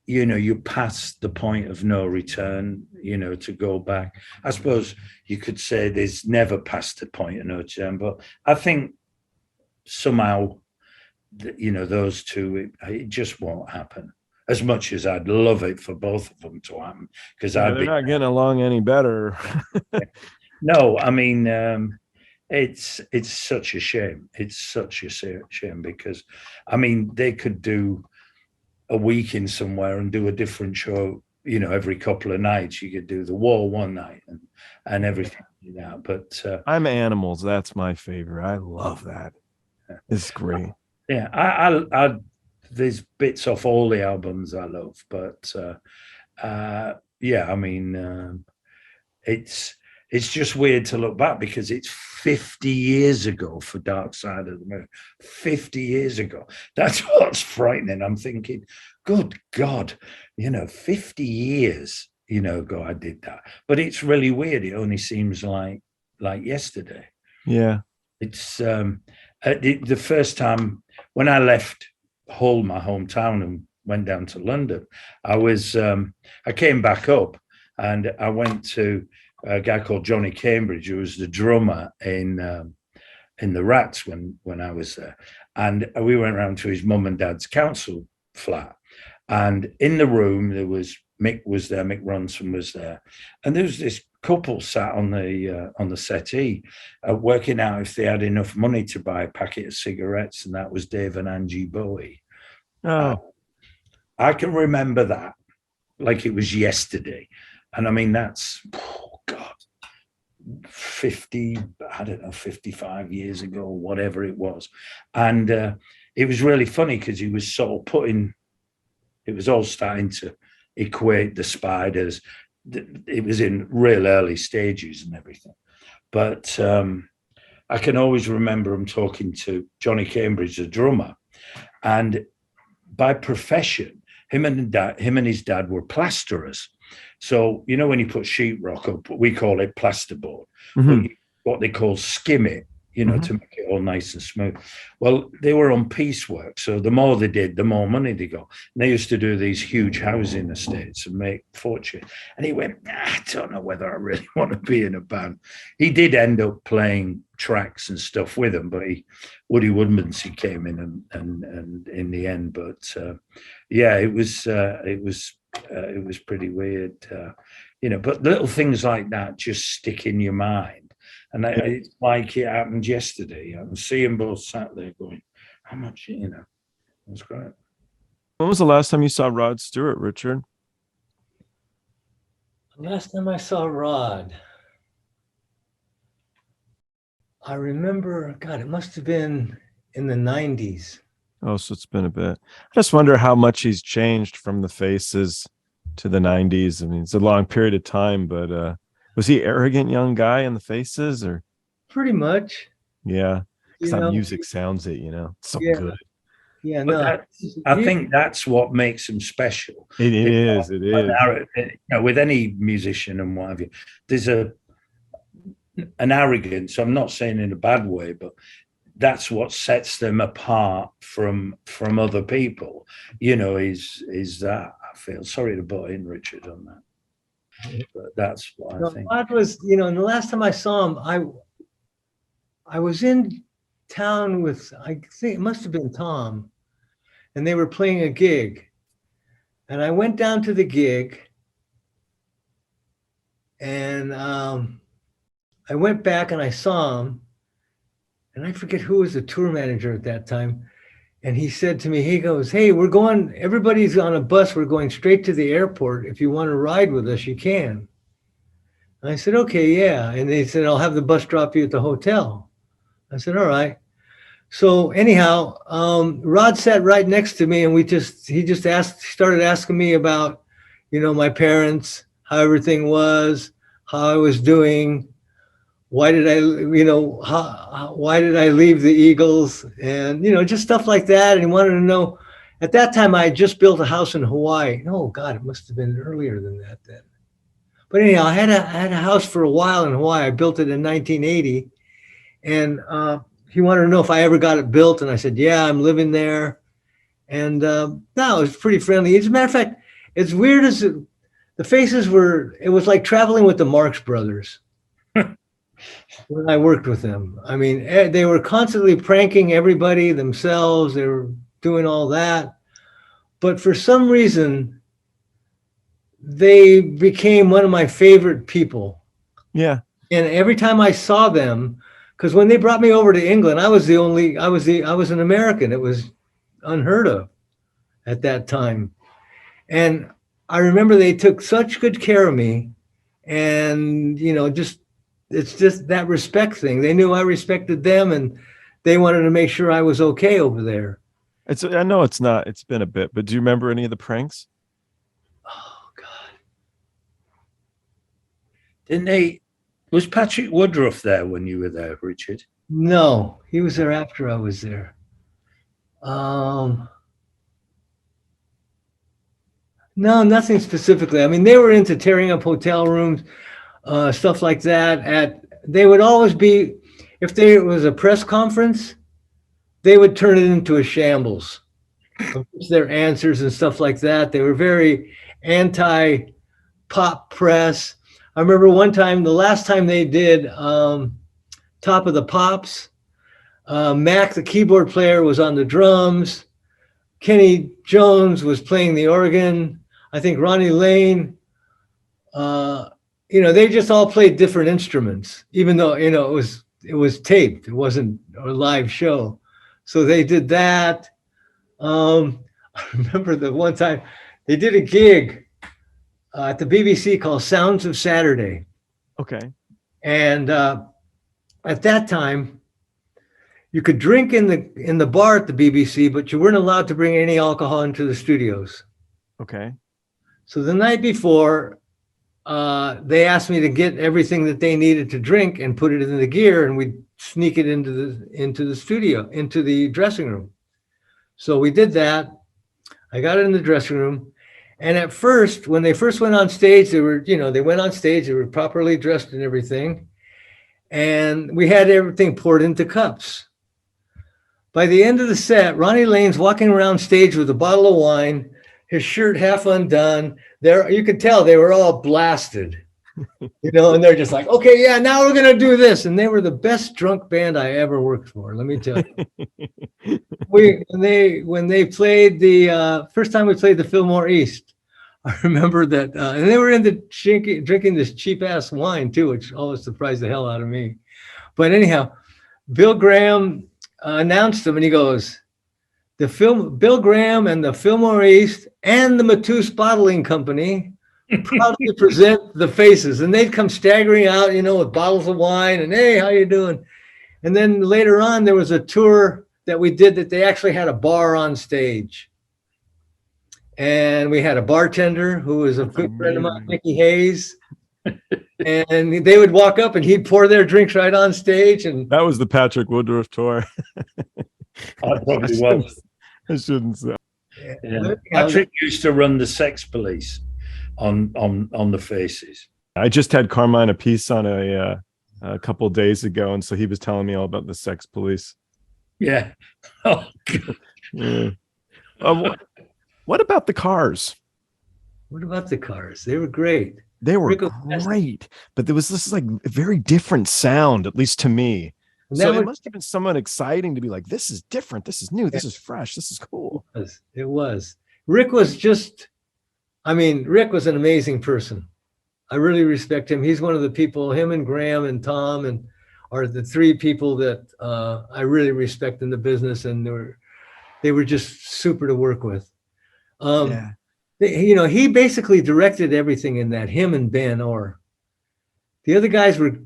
you pass the point of no return, to go back. I suppose you could say there's never past the point of no return, but I think somehow, those two, it just won't happen. As much as I'd love it for both of them to happen, because they're not getting along any better. No, I mean, it's such a shame. It's such a shame because, I mean, they could do a week in somewhere and do a different show, every couple of nights. You could do The Wall one night and everything like that. But I'm Animals. That's my favorite. I love that. It's great. Yeah, I there's bits off all the albums I love, but yeah, I mean, it's just weird to look back because it's 50 years ago for Dark Side of the Moon. 50 years ago. That's what's frightening. I'm thinking, good God, 50 years, ago I did that. But it's really weird. It only seems like yesterday. Yeah. It's the first time when I left Hull, my hometown, and went down to London, I came back up and I went to a guy called Johnny Cambridge, who was the drummer in the Rats when I was there. And we went around to his mum and dad's council flat. And in the room, there was Mick was there, Mick Ronson was there, and there was this couple sat on the settee, working out if they had enough money to buy a packet of cigarettes, and that was Dave and Angie Bowie. I can remember that like it was yesterday, and I mean that's 55 years ago, whatever it was, and it was really funny because he was sort of putting. It was all starting to equate the Spiders. It was in real early stages and everything. But I can always remember him talking to Johnny Cambridge, the drummer. And by profession, him and his dad were plasterers. So, you know, when you put sheetrock up, we call it plasterboard, what they call skim it, you know, to make it all nice and smooth. Well, they were on piecework, so the more they did, the more money they got. And they used to do these huge housing estates and make fortune. And he went, I don't know whether I really want to be in a band. He did end up playing tracks and stuff with them, but Woody Woodmansey came in and in the end. But yeah, it was pretty weird, you know. But little things like that just stick in your mind. And it's like it happened yesterday. I was seeing both sat there going, how much, you know, it was great. When was the last time you saw Rod Stewart, Richard? Last time I saw Rod, I remember, God, it must have been in the 90s. Oh, so it's been a bit. I just wonder how much he's changed from the Faces to the 90s. I mean, it's a long period of time, but was he arrogant young guy in the Faces, or? Pretty much. Yeah, because that music sounds it, you know, it's so good. Yeah, no. I think that's what makes him special. It is. You know, with any musician and what have you, there's an arrogance. I'm not saying in a bad way, but that's what sets them apart from other people. You know, is that I feel. Sorry to butt in, Richard, on that. But that's what I think. Rod was, you know, and the last time I saw him, I was in town with, I think it must have been Tom, and they were playing a gig. And I went down to the gig, and I went back and I saw him, and I forget who was the tour manager at that time. And he said to me, he goes, hey, everybody's on a bus. We're going straight to the airport. If you want to ride with us, you can. And I said, okay, yeah. And they said, I'll have the bus drop you at the hotel. I said, all right. So anyhow, Rod sat right next to me, and he started asking me about, you know, my parents, how everything was, how I was doing. Why did I leave the Eagles? And, you know, just stuff like that. And he wanted to know, at that time, I had just built a house in Hawaii. Oh, God, it must have been earlier than that then. But anyhow, I had a house for a while in Hawaii. I built it in 1980. And he wanted to know if I ever got it built. And I said, yeah, I'm living there. And no, it was pretty friendly. As a matter of fact, it's weird as the Faces were, it was like traveling with the Marx Brothers. When I worked with them, I mean, they were constantly pranking everybody themselves. They were doing all that. But for some reason, they became one of my favorite people. Yeah. And every time I saw them, because when they brought me over to England, I was an American. It was unheard of at that time. And I remember they took such good care of me. And, you know, it's just that respect thing. They knew I respected them, and they wanted to make sure I was okay over there. I know it's been a bit, but do you remember any of the pranks? Oh, God. Was Patrick Woodruff there when you were there, Richard? No, he was there after I was there. No, nothing specifically. I mean, they were into tearing up hotel rooms, stuff like that. They would always be, if there was a press conference, they would turn it into a shambles. Their answers and stuff like that. They were very anti-pop press. I remember one time, the last time they did Top of the Pops, Mac, the keyboard player, was on the drums. Kenny Jones was playing the organ. I think Ronnie Lane, they just all played different instruments, even though, it was taped. It wasn't a live show. So they did that. I remember the one time they did a gig at the BBC called Sounds of Saturday. Okay. And at that time, you could drink in the bar at the BBC, but you weren't allowed to bring any alcohol into the studios. Okay. So the night before, they asked me to get everything that they needed to drink and put it in the gear, and we'd sneak it into the studio, into the dressing room. So we did that. I got it in the dressing room. And at first, when they first went on stage, they went on stage, they were properly dressed and everything. And we had everything poured into cups. By the end of the set, Ronnie Lane's walking around stage with a bottle of wine, his shirt half undone. There, you could tell they were all blasted, and they're just like, okay, yeah, now we're going to do this. And they were the best drunk band I ever worked for. Let me tell you. When they played the first time we played the Fillmore East, I remember that, and they were into drinking this cheap ass wine too, which always surprised the hell out of me. But anyhow, Bill Graham announced them, and he goes, Bill Graham and the Fillmore East and the Matus Bottling Company proudly present the Faces. And they'd come staggering out, with bottles of wine and, hey, how you doing? And then later on, there was a tour that we did that they actually had a bar on stage. And we had a bartender who was a good friend of mine, Mickey Hayes. And they would walk up and he'd pour their drinks right on stage. And that was the Patrick Woodruff tour. I probably was. I shouldn't say. Yeah. Patrick used to run the Sex Police on the Faces. I just had Carmine a piece on a couple of days ago, and so he was telling me all about the Sex Police. Yeah. Oh, God. Yeah. What about the Cars? What about the Cars? They were great. They were great, but there was this like very different sound, at least to me. So it must have been somewhat exciting to be like, this is different, this is new, this is fresh, this is cool. It was. Rick was an amazing person. I really respect him. He's one of the people, him and Graham and Tom are the three people that I really respect in the business, and they were just super to work with. He basically directed everything in that, him and Ben Orr. The other guys were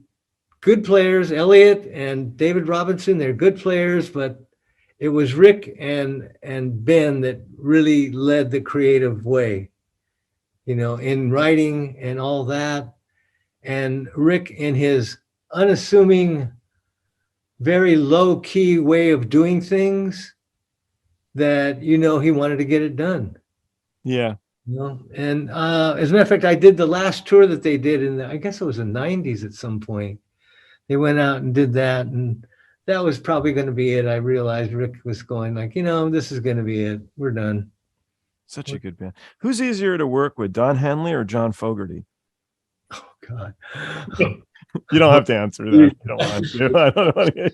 good players, Elliot and David Robinson, they're good players, but it was Rick and Ben that really led the creative way, in writing and all that. And Rick, in his unassuming, very low key way of doing things, that, he wanted to get it done. Yeah. And as a matter of fact, I did the last tour that they did I guess it was the 90s at some point. They went out and did that, and that was probably going to be it. I realized Rick was going like, this is going to be it. We're done. Such a good band. Who's easier to work with, Don Henley or John Fogerty? Oh, God. You don't have to answer that. You don't want to. I don't want to.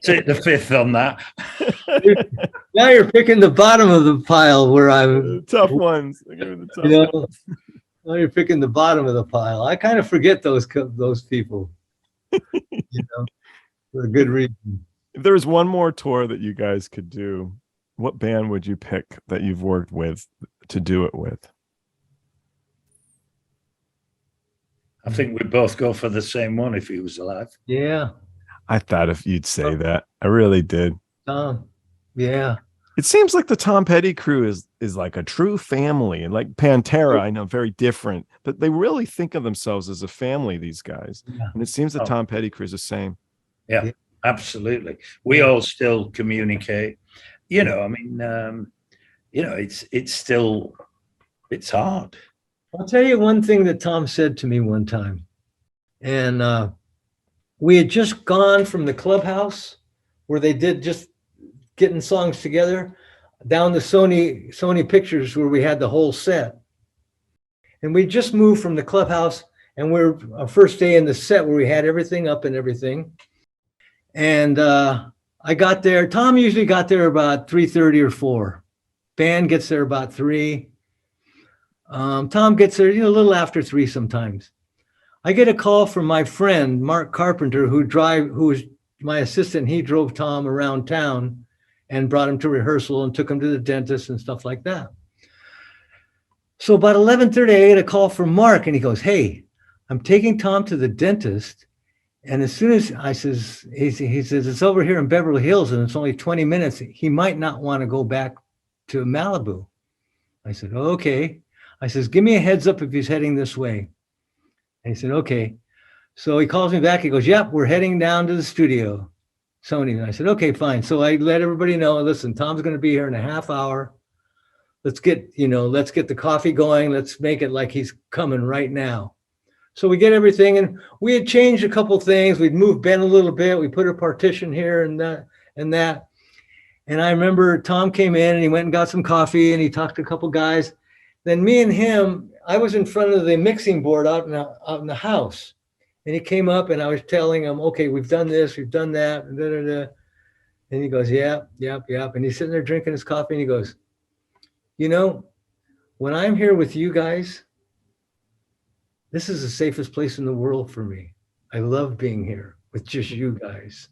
Take the fifth on that. Now you're picking the bottom of the pile where I'm. Tough ones. Now you're picking the bottom of the pile. I kind of forget those people. For a good reason. If there was one more tour that you guys could do, what band would you pick that you've worked with to do it with? I think we'd both go for the same one if he was alive. Yeah. I thought if you'd say that. I really did. Yeah. It seems like the Tom Petty crew is like a true family, and like Pantera, I know, very different, but they really think of themselves as a family, these guys. Yeah. And it seems the Tom Petty crew is the same. Yeah, absolutely. We all still communicate. It's hard. I'll tell you one thing that Tom said to me one time. And we had just gone from the clubhouse where they did just getting songs together down to Sony Pictures where we had the whole set. And we just moved from the clubhouse, and we're our first day in the set where we had everything up and everything. And I got there. Tom usually got there about 3:30 or 4. Band gets there about 3. Tom gets there, a little after 3 sometimes. I get a call from my friend, Mark Carpenter, who was my assistant. He drove Tom around town and brought him to rehearsal and took him to the dentist and stuff like that. So about 11:30, I get a call from Mark, and he goes, "Hey, I'm taking Tom to the dentist. And as soon as he says, it's over here in Beverly Hills and it's only 20 minutes. He might not want to go back to Malibu." I said, "Okay." I says, "Give me a heads up if he's heading this way." And he said, "Okay." So he calls me back. He goes, "Yep, we're heading down to the studio, Sony." And I said, "Okay, fine." So I let everybody know, listen, Tom's going to be here in a half hour. Let's get the coffee going. Let's make it like he's coming right now. So we get everything, and we had changed a couple things. We'd moved Ben a little bit. We put a partition here and that. And I remember Tom came in and he went and got some coffee and he talked to a couple guys. Then me and him, I was in front of the mixing board out in the house. And he came up and I was telling him, "Okay, we've done this, we've done that." And he goes, "Yep. And he's sitting there drinking his coffee and he goes, "When I'm here with you guys, this is the safest place in the world for me. I love being here with just you guys.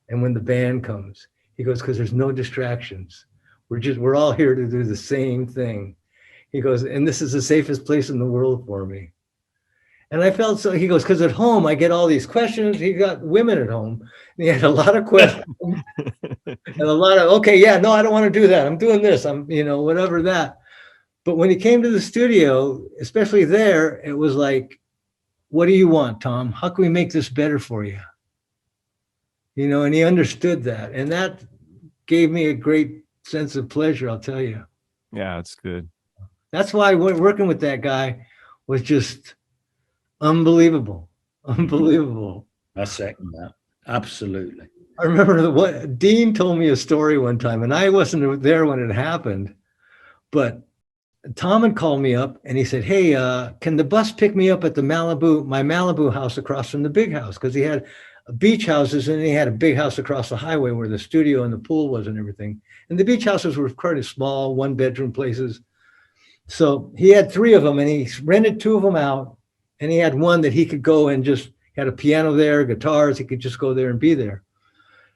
And when the band comes," he goes, "because there's no distractions. We're all here to do the same thing." He goes, "And this is the safest place in the world for me." And I felt so, he goes, "because at home, I get all these questions." He got women at home. And he had a lot of questions and a lot of, "Okay, yeah, no, I don't want to do that. I'm doing this. I'm, whatever that." But when he came to the studio, especially there, it was like, "What do you want, Tom? How can we make this better for you?" And he understood that. And that gave me a great sense of pleasure, I'll tell you. Yeah, that's good. That's why working with that guy was just unbelievable. Unbelievable. I second that. Absolutely. I remember what Dean told me a story one time, and I wasn't there when it happened, but Tom had called me up and he said, "Hey, can the bus pick me up at my Malibu house across from the big house?" Because he had beach houses and he had a big house across the highway where the studio and the pool was and everything. And the beach houses were kind of small, 1-bedroom places. So he had 3 of them and he rented 2 of them out. And he had one that he could go and just had a piano there, guitars. He could just go there and be there.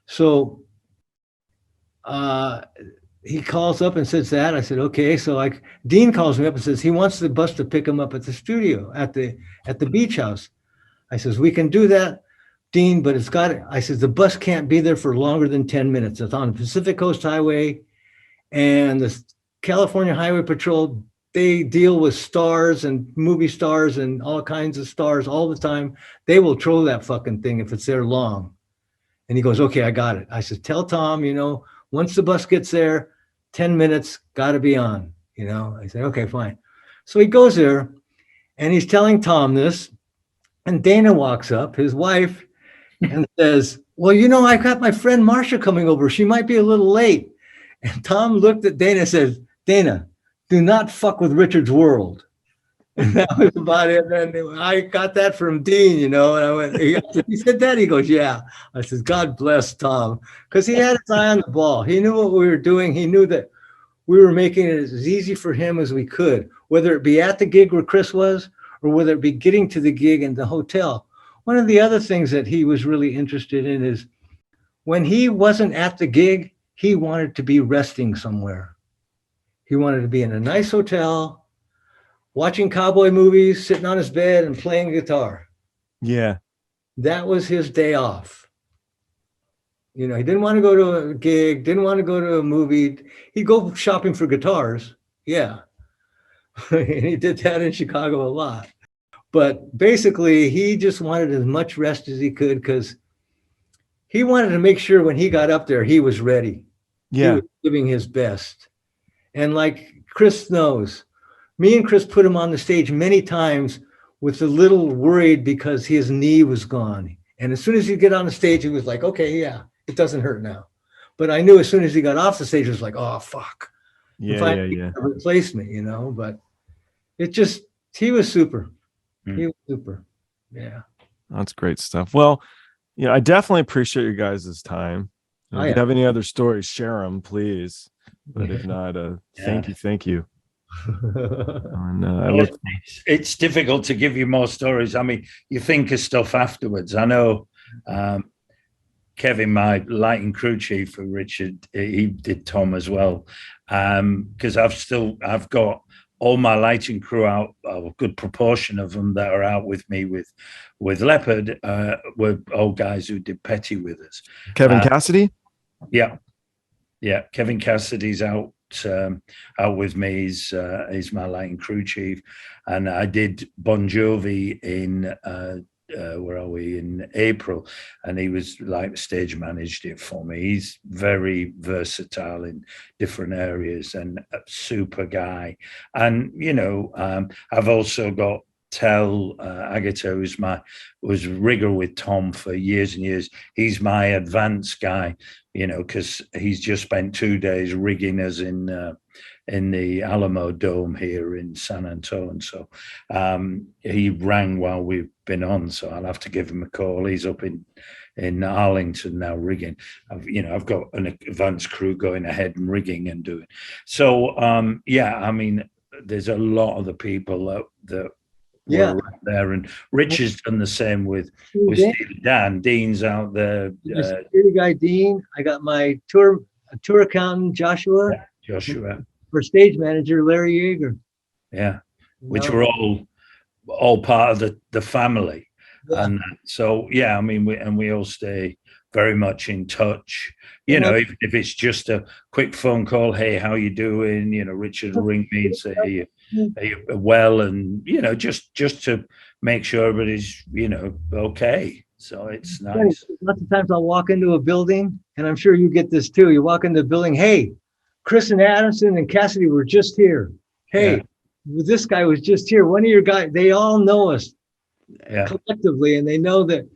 So he calls up and says that. I said, "Okay." So Dean calls me up and says he wants the bus to pick him up at the studio at the beach house. I says, "We can do that, Dean, but I says, the bus can't be there for longer than 10 minutes. It's on the Pacific Coast Highway and the California Highway Patrol. They deal with stars and movie stars and all kinds of stars all the time. They will troll that fucking thing if it's there long." And he goes, "Okay, I got it." I said, "Tell Tom, once the bus gets there, 10 minutes, got to be on." I said, "Okay, fine." So he goes there and he's telling Tom this. And Dana walks up, his wife, and says, "Well, I got my friend Marcia coming over. She might be a little late." And Tom looked at Dana and says, "Dana, do not fuck with Richard's world." And that was about it. And I got that from Dean, and I went, he said that? He goes, "Yeah." I said, "God bless Tom," because he had his eye on the ball. He knew what we were doing. He knew that we were making it as easy for him as we could, whether it be at the gig where Chris was or whether it be getting to the gig in the hotel. One of the other things that he was really interested in is when he wasn't at the gig, he wanted to be resting somewhere. He wanted to be in a nice hotel, watching cowboy movies, sitting on his bed and playing guitar. Yeah. That was his day off. He didn't want to go to a gig, didn't want to go to a movie. He'd go shopping for guitars. Yeah. And he did that in Chicago a lot. But basically, he just wanted as much rest as he could because he wanted to make sure when he got up there, he was ready. Yeah. He was giving his best. And like Chris knows, me and Chris put him on the stage many times with a little worried because his knee was gone. And as soon as he'd get on the stage, he was like, "Okay, yeah, it doesn't hurt now." But I knew as soon as he got off the stage, it was like, "Oh, fuck." Yeah. Replaced me, but he was super. He was super. Yeah. That's great stuff. Well, I definitely appreciate you guys' time. If you have any other stories, share them, please. But if not, thank you. And it's difficult to give you more stories. I mean, you think of stuff afterwards. I know Kevin, my lighting crew chief for Richard, he did Tom as well. Because I've got all my lighting crew out, a good proportion of them that are out with me with Leppard, were all guys who did Petty with us. Kevin Cassidy? Yeah. Kevin Cassidy's out with me. He's my lighting crew chief. And I did Bon Jovi in where are we, in April, and he was like stage managed it for me. He's very versatile in different areas and a super guy. And I've also got Tel Agata, who's was rigger with Tom for years and years. He's my advanced guy, because he's just spent 2 days rigging us in the Alamo Dome here in San Antonio. So he rang while we've been on, so I'll have to give him a call. He's up in Arlington now rigging. I've got an advanced crew going ahead and rigging and doing. So I mean, there's a lot of the people that were right there, and Richard's done the same with Steve Dan. Dean's out there. Security guy Dean. I got my tour accountant Joshua. For stage manager Larry Yeager. Yeah, which were all part of the family. Yeah. And so I mean, we all stay very much in touch. If it's just a quick phone call, hey, how you doing? Richard will ring me and say, hey, are you well? And just to make sure everybody's okay. So it's nice. Lots of times I'll walk into a building, and I'm sure you get this too. You walk into the building, hey, Chris and Adamson and Cassidy were just here. Hey, this guy was just here. One of your guys, they all know us collectively, and they know that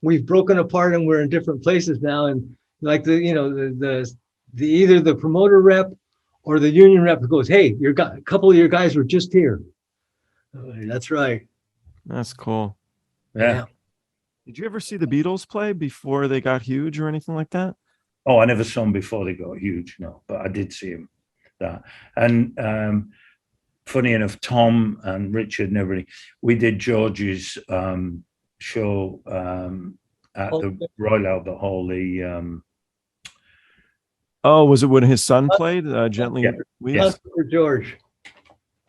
we've broken apart and we're in different places now. And like the either the promoter rep or the union rep goes, hey, a couple of your guys were just here. That's right. That's cool. Yeah. Did you ever see the Beatles play before they got huge or anything like that? Oh, I never saw them before they got huge, no, but I did see them. And funny enough, Tom and Richard and everybody, we did George's show at the Royal Albert Hall. Was it when his son played Gently? Yes. For George.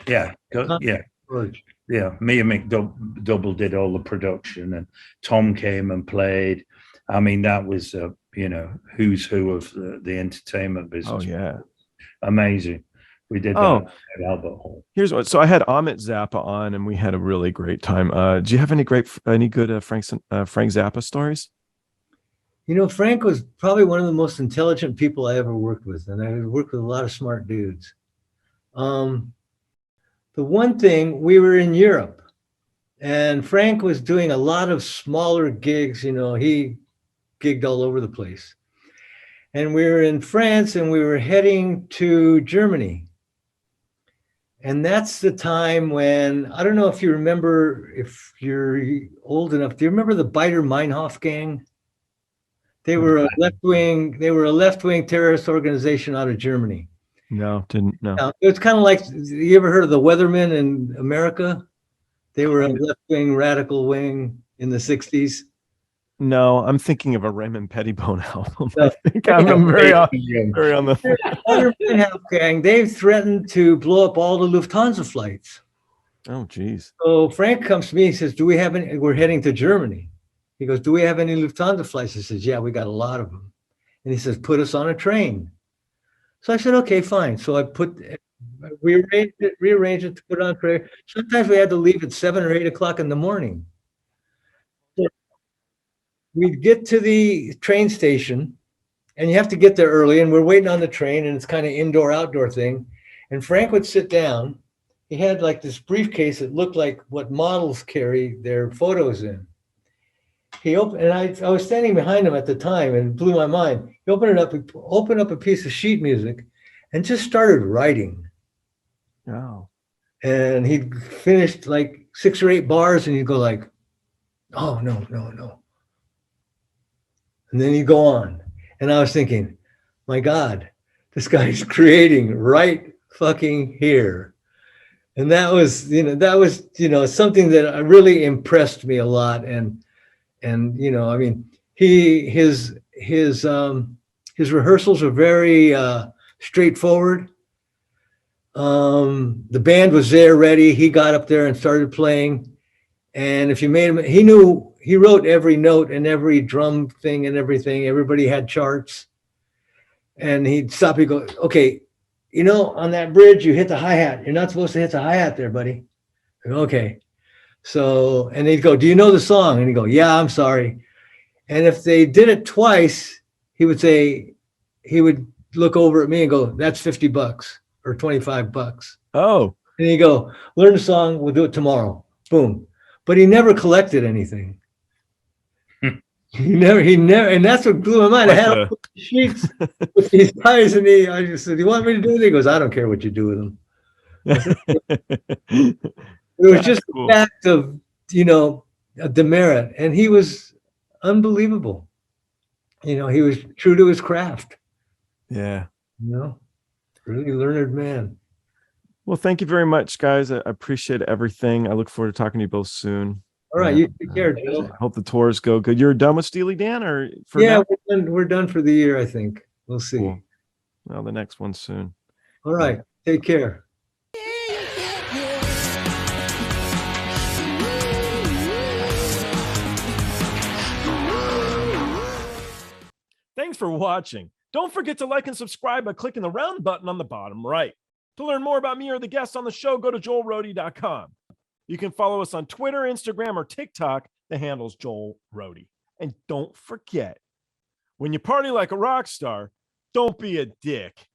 Yeah. George. Yeah, me and Mick double did all the production, and Tom came and played. I mean, that was who's who of the entertainment business. Oh yeah, amazing. We did that at Albert Hall. Here's what. So I had Amit Zappa on, and we had a really great time. Do you have any good Frank Zappa stories? Frank was probably one of the most intelligent people I ever worked with, and I worked with a lot of smart dudes. The one thing, we were in Europe, and Frank was doing a lot of smaller gigs. He gigged all over the place. And we were in France, and we were heading to Germany. And that's the time when, I don't know if you remember, if you're old enough, do you remember the Baader Meinhof gang? They were a left-wing terrorist organization out of Germany. No, didn't know. Now, it's kind of like, you ever heard of the Weathermen in America? They were a left-wing, radical wing in the 60s. No, I'm thinking of a Raymond Pettibone album. I think I'm very on the gang. They've threatened to blow up all the Lufthansa flights. Oh, geez. So Frank comes to me and says, "Do we have any?" We're heading to Germany. He goes, "Do we have any Lufthansa flights?" I says, "Yeah, we got a lot of them." And he says, "Put us on a train." So I said, "Okay, fine." So we rearranged it to put on a train. Sometimes we had to leave at 7 or 8 o'clock in the morning. We'd get to the train station, and you have to get there early, and we're waiting on the train, and it's kind of indoor-outdoor thing. And Frank would sit down. He had like this briefcase that looked like what models carry their photos in. He opened, and I was standing behind him at the time, and it blew my mind. He opened up a piece of sheet music, and just started writing. Oh. And he'd finished like 6 or 8 bars, and he'd go like, "Oh, no. And then he'd go on. And I was thinking, my God, this guy's creating right fucking here. And that was, something that really impressed me a lot. And I mean, his rehearsals are very straightforward. The band was there ready. He got up there and started playing. And if you made him, he wrote every note and every drum thing and everything. Everybody had charts. And he'd stop, he'd go, okay, on that bridge, you hit the hi-hat. You're not supposed to hit the hi-hat there, buddy. I go, okay. So, and they'd go, do you know the song? And he'd go, yeah, I'm sorry. And if they did it twice, he would look over at me and go, that's $50 or $25. Oh. And he'd go, learn the song. We'll do it tomorrow. Boom. But he never collected anything. He never, and that's what blew my mind. I had all the sheets with these guys, and I just said, "Do you want me to do it?" He goes, "I don't care what you do with them." It was just cool. The fact of a demerit, and he was unbelievable. He was true to his craft. Yeah, really learned man. Well, thank you very much, guys. I appreciate everything. I look forward to talking to you both soon. All right, you take care, Joe. I hope the tours go good. You're done with Steely Dan, or now? We're done for the year, I think. We'll see. Cool. Well, the next one soon. All right, take care. Thanks for watching. Don't forget to like and subscribe by clicking the round button on the bottom right. To learn more about me or the guests on the show, go to joelroadie.com. You can follow us on Twitter, Instagram, or TikTok. The handle's Joel Roadie. And don't forget, when you party like a rock star, don't be a dick.